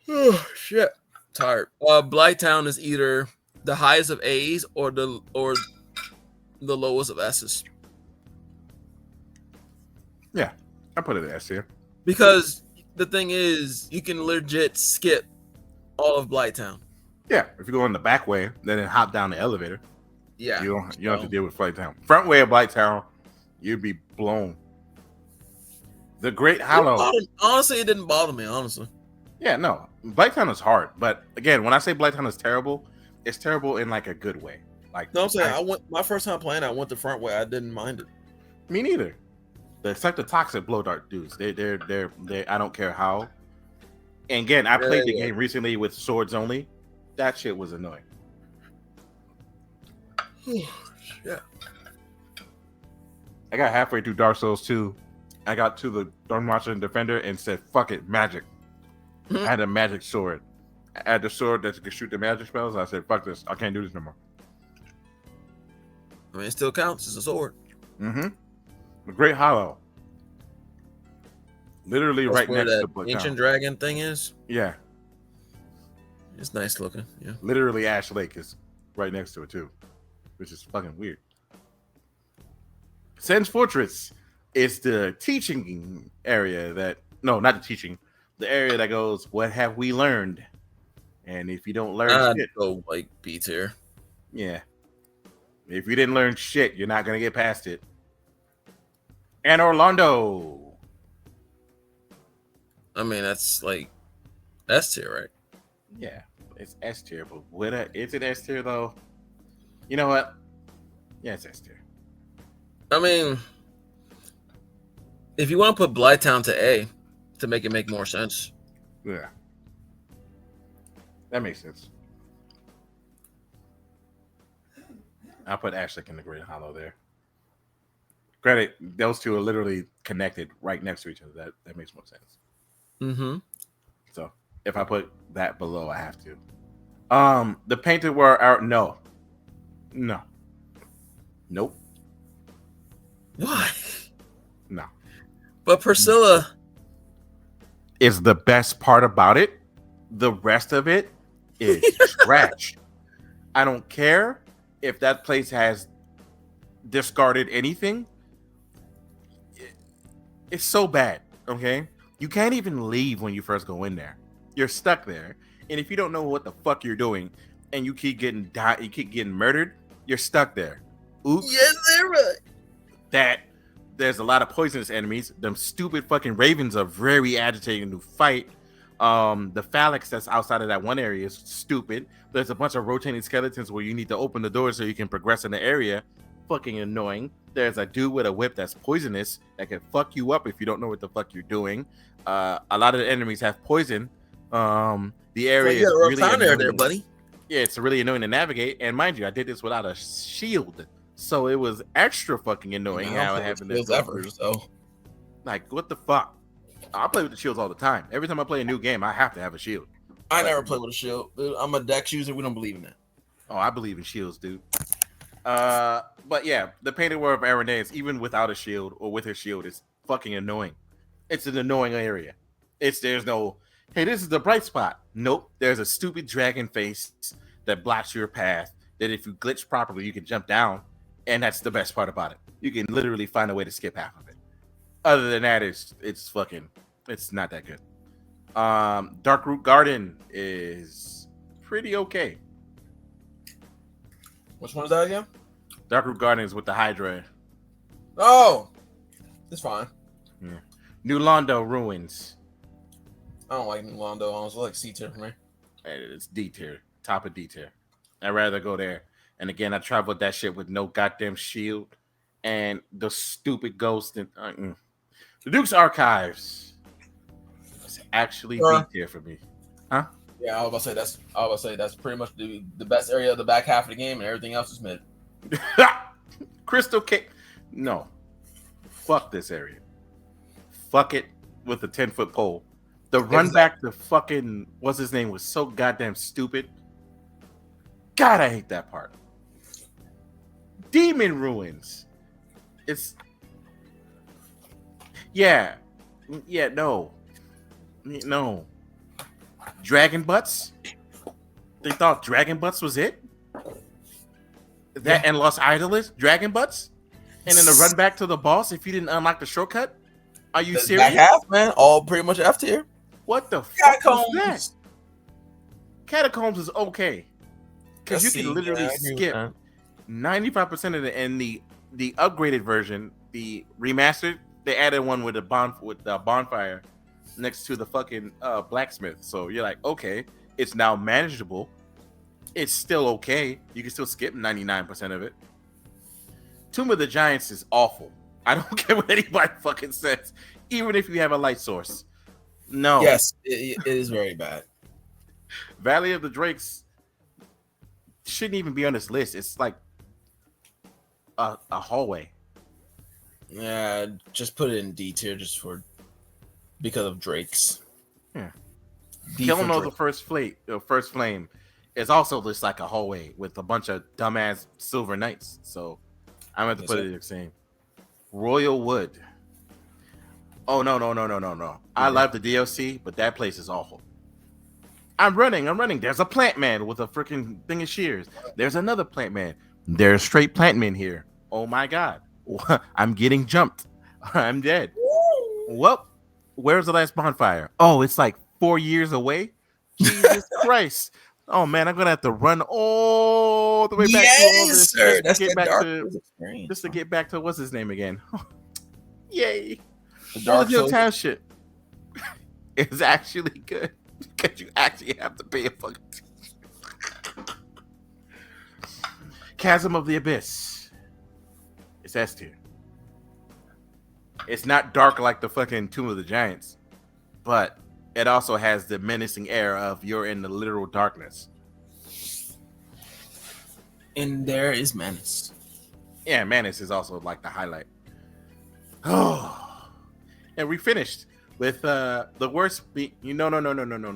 B: Oh shit. Tired. Blighttown is either the highest of A's or the lowest of S's.
A: Yeah, I put it in S tier.
B: Because the thing is, you can legit skip all of Blighttown.
A: Yeah, if you go in the back way, then hop down the elevator.
B: Yeah.
A: You don't have to deal with Blight Town. Front way of Blight Town, you'd be blown. The Great Hollow.
B: Honestly, it didn't bother me, honestly.
A: Yeah, no. Blight Town is hard, but again, when I say Blight Town is terrible, it's terrible in like a good way. Like,
B: no, I'm saying I went my first time playing. I went the front way. I didn't mind it.
A: Me neither. Except the toxic blow dart dudes. They're I don't care how. And again, I played the game recently with swords only. That shit was annoying.
B: Yeah.
A: I got halfway through Dark Souls 2. I got to the Thornwatcher and Defender and said, fuck it, magic. I had a magic sword. I had the sword that could shoot the magic spells. I said, fuck this. I can't do this no more.
B: I mean, it still counts as a sword.
A: Mm-hmm. The Great Hollow. Literally
B: That's
A: right
B: where
A: next
B: that
A: to the
B: ancient dragon thing is.
A: Yeah.
B: It's nice looking. Yeah.
A: Literally Ash Lake is right next to it too, which is fucking weird. Sen's Fortress is the teaching area that, no, not the teaching, the area that goes, what have we learned? And if you don't learn shit,
B: go like B tier.
A: Yeah. If you didn't learn shit, you're not gonna get past it. And Orlando.
B: I mean, that's like S tier, right?
A: Yeah, it's S tier, but is it S tier though? You know what? Yeah, it's S tier.
B: I mean, if you want to put Blighttown to A to make it make more sense.
A: Yeah. That makes sense. I'll put Ashlick in the Great Hollow there. Granted, those two are literally connected right next to each other. That makes more sense.
B: Mm-hmm.
A: So if I put that below, I have to. The Painted World out. No. Nope.
B: Why?
A: No.
B: But Priscilla
A: is the best part about it. The rest of it is trash. I don't care if that place has discarded anything. It's so bad, okay? You can't even leave when you first go in there. You're stuck there. And if you don't know what the fuck you're doing and you keep getting you keep getting murdered, you're stuck there. Oops.
B: Yes, they're right.
A: That there's a lot of poisonous enemies. Them stupid fucking ravens are very agitating to fight. The phalanx that's outside of that one area is stupid. There's a bunch of rotating skeletons where you need to open the door so you can progress in the area. Fucking annoying. There's a dude with a whip that's poisonous that can fuck you up if you don't know what the fuck you're doing. A lot of the enemies have poison. The area is really annoying.
B: There, buddy.
A: Yeah, it's really annoying to navigate. And mind you, I did this without a shield, so it was extra fucking annoying how it happened.
B: So,
A: like, what the fuck? I play with the shields all the time. Every time I play a new game, I have to have a shield.
B: I never play with a shield. I'm a dex user. We don't believe in that.
A: Oh, I believe in shields, dude. But yeah, the Painted World of Aranez, even without a shield or with a shield, is fucking annoying. It's an annoying area. There's no, hey, this is the bright spot. Nope. There's a stupid dragon face that blocks your path that if you glitch properly, you can jump down. And that's the best part about it. You can literally find a way to skip half of it. Other than that, it's not that good. Darkroot Garden is pretty okay.
B: Which one is that again?
A: Darkroot Garden is with the Hydra.
B: Oh, it's fine.
A: New Londo ruins.
B: I don't like New Londo. I was like C tier for me.
A: It's D tier, top of D tier. I'd rather go there. And again, I traveled that shit with no goddamn shield and the stupid ghost. And the Duke's Archives is actually B tier for me. Huh?
B: Yeah, I was about to say that's pretty much the best area of the back half of the game, and everything else is mid.
A: Crystal Cave. No. Fuck this area. Fuck it with a 10-foot pole. The run back to fucking what's his name was so goddamn stupid. God, I hate that part. Demon Ruins. It's no. Dragon Butts. They thought Dragon Butts was it. That and Los Idols, Dragon Butts, and then the run back to the boss if you didn't unlock the shortcut. Are you serious?
B: Back half, man, all pretty much F tier.
A: What the fuck was that? Catacombs is okay because you can literally skip 95% of it. And the upgraded version, the remastered, they added one with the bonfire next to the fucking blacksmith. So you're like, okay, it's now manageable. It's still okay. You can still skip 99% of it. Tomb of the Giants is awful. I don't care what anybody fucking says, even if you have a light source. No.
B: Yes, it is very bad.
A: Valley of the Drakes shouldn't even be on this list. It's like a hallway.
B: Yeah, just put it in D tier because of Drakes.
A: Yeah. Killing of the first flame is also just like a hallway with a bunch of dumbass silver knights. So I'm going to put it the same. Royal Wood. Oh, no. I love the DLC, but that place is awful. I'm running. There's a plant man with a freaking thing of shears. There's another plant man. There's straight plant men here. Oh my God. I'm getting jumped. I'm dead. Well, where's the last bonfire? Oh, it's like 4 years away. Jesus Christ. Oh man, I'm gonna have to run all the way back to all this
B: sir.
A: Just to get back to what's his name again. Yay.
B: The Dark Souls
A: Township is actually good because you actually have to pay a fucking Chasm of the Abyss. It's S tier. It's not dark like the fucking Tomb of the Giants, but it also has the menacing air of you're in the literal darkness.
B: And there is Menace.
A: Yeah, Menace is also like the highlight. Oh. And we finished with the worst No.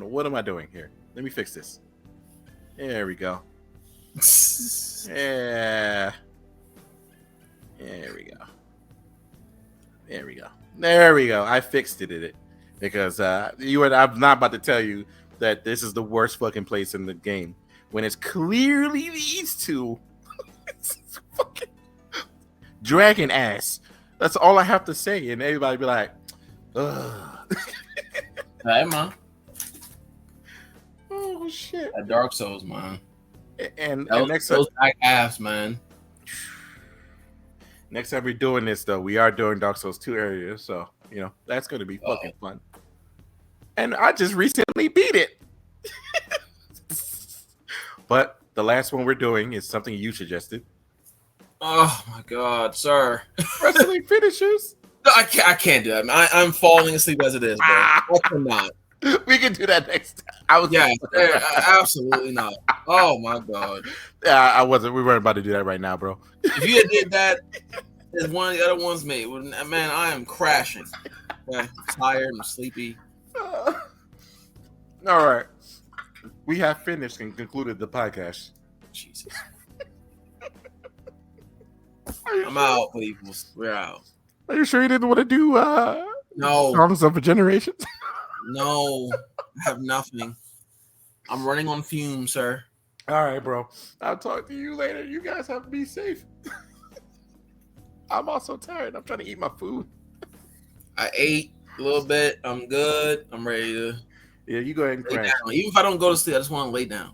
A: What am I doing here? Let me fix this. There we go. Yeah. There we go. I fixed it. Because I'm not about to tell you that this is the worst fucking place in the game when it's clearly these two. It's fucking dragon ass. That's all I have to say, and everybody be like, "Ugh."
B: Hey man.
A: Oh shit.
B: That Dark Souls, man.
A: And
B: next those back halves, man.
A: Next time we're doing this, though, we are doing Dark Souls 2 areas, so that's going to be fucking fun. And I just recently beat it. But the last one we're doing is something you suggested.
B: Oh my God, sir!
A: Wrestling finishers.
B: No, I can't do that. Man. I'm falling asleep as it is, bro. I cannot.
A: We can do that next time.
B: Absolutely not. Oh my God.
A: Yeah, we weren't about to do that right now, bro.
B: If you had did that, as one of the other ones made, man, I am crashing. Okay? I'm tired. I'm sleepy.
A: All right. We have finished and concluded the podcast.
B: Jesus. I'm out, people. We're out.
A: Are you sure you didn't want to do
B: no
A: Songs of a Generation?
B: No, I have nothing. I'm running on fumes, sir.
A: All right, bro. I'll talk to you later. You guys have to be safe. I'm also tired. I'm trying to eat my food.
B: I ate a little bit. I'm good. I'm ready to.
A: Yeah, you go ahead and crash.
B: Even if I don't go to sleep, I just want to lay down.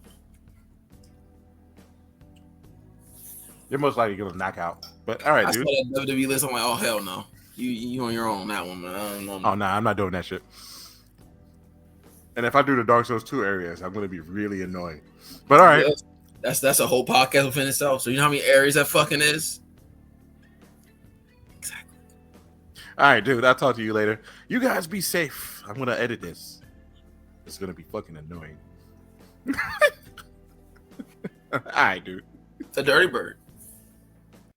A: You're most likely going to knock out. But all right, dude.
B: I saw that WWE list. I'm like, oh, hell no. You on your own on that one, man. I don't know.
A: Oh, nah, I'm not doing that shit. And if I do the Dark Souls 2 areas, I'm going to be really annoying. But all right.
B: That's a whole podcast within itself. So you know how many areas that fucking is? Exactly.
A: All right, dude. I'll talk to you later. You guys be safe. I'm going to edit this. It's going to be fucking annoying. All right, dude.
B: It's a dirty bird.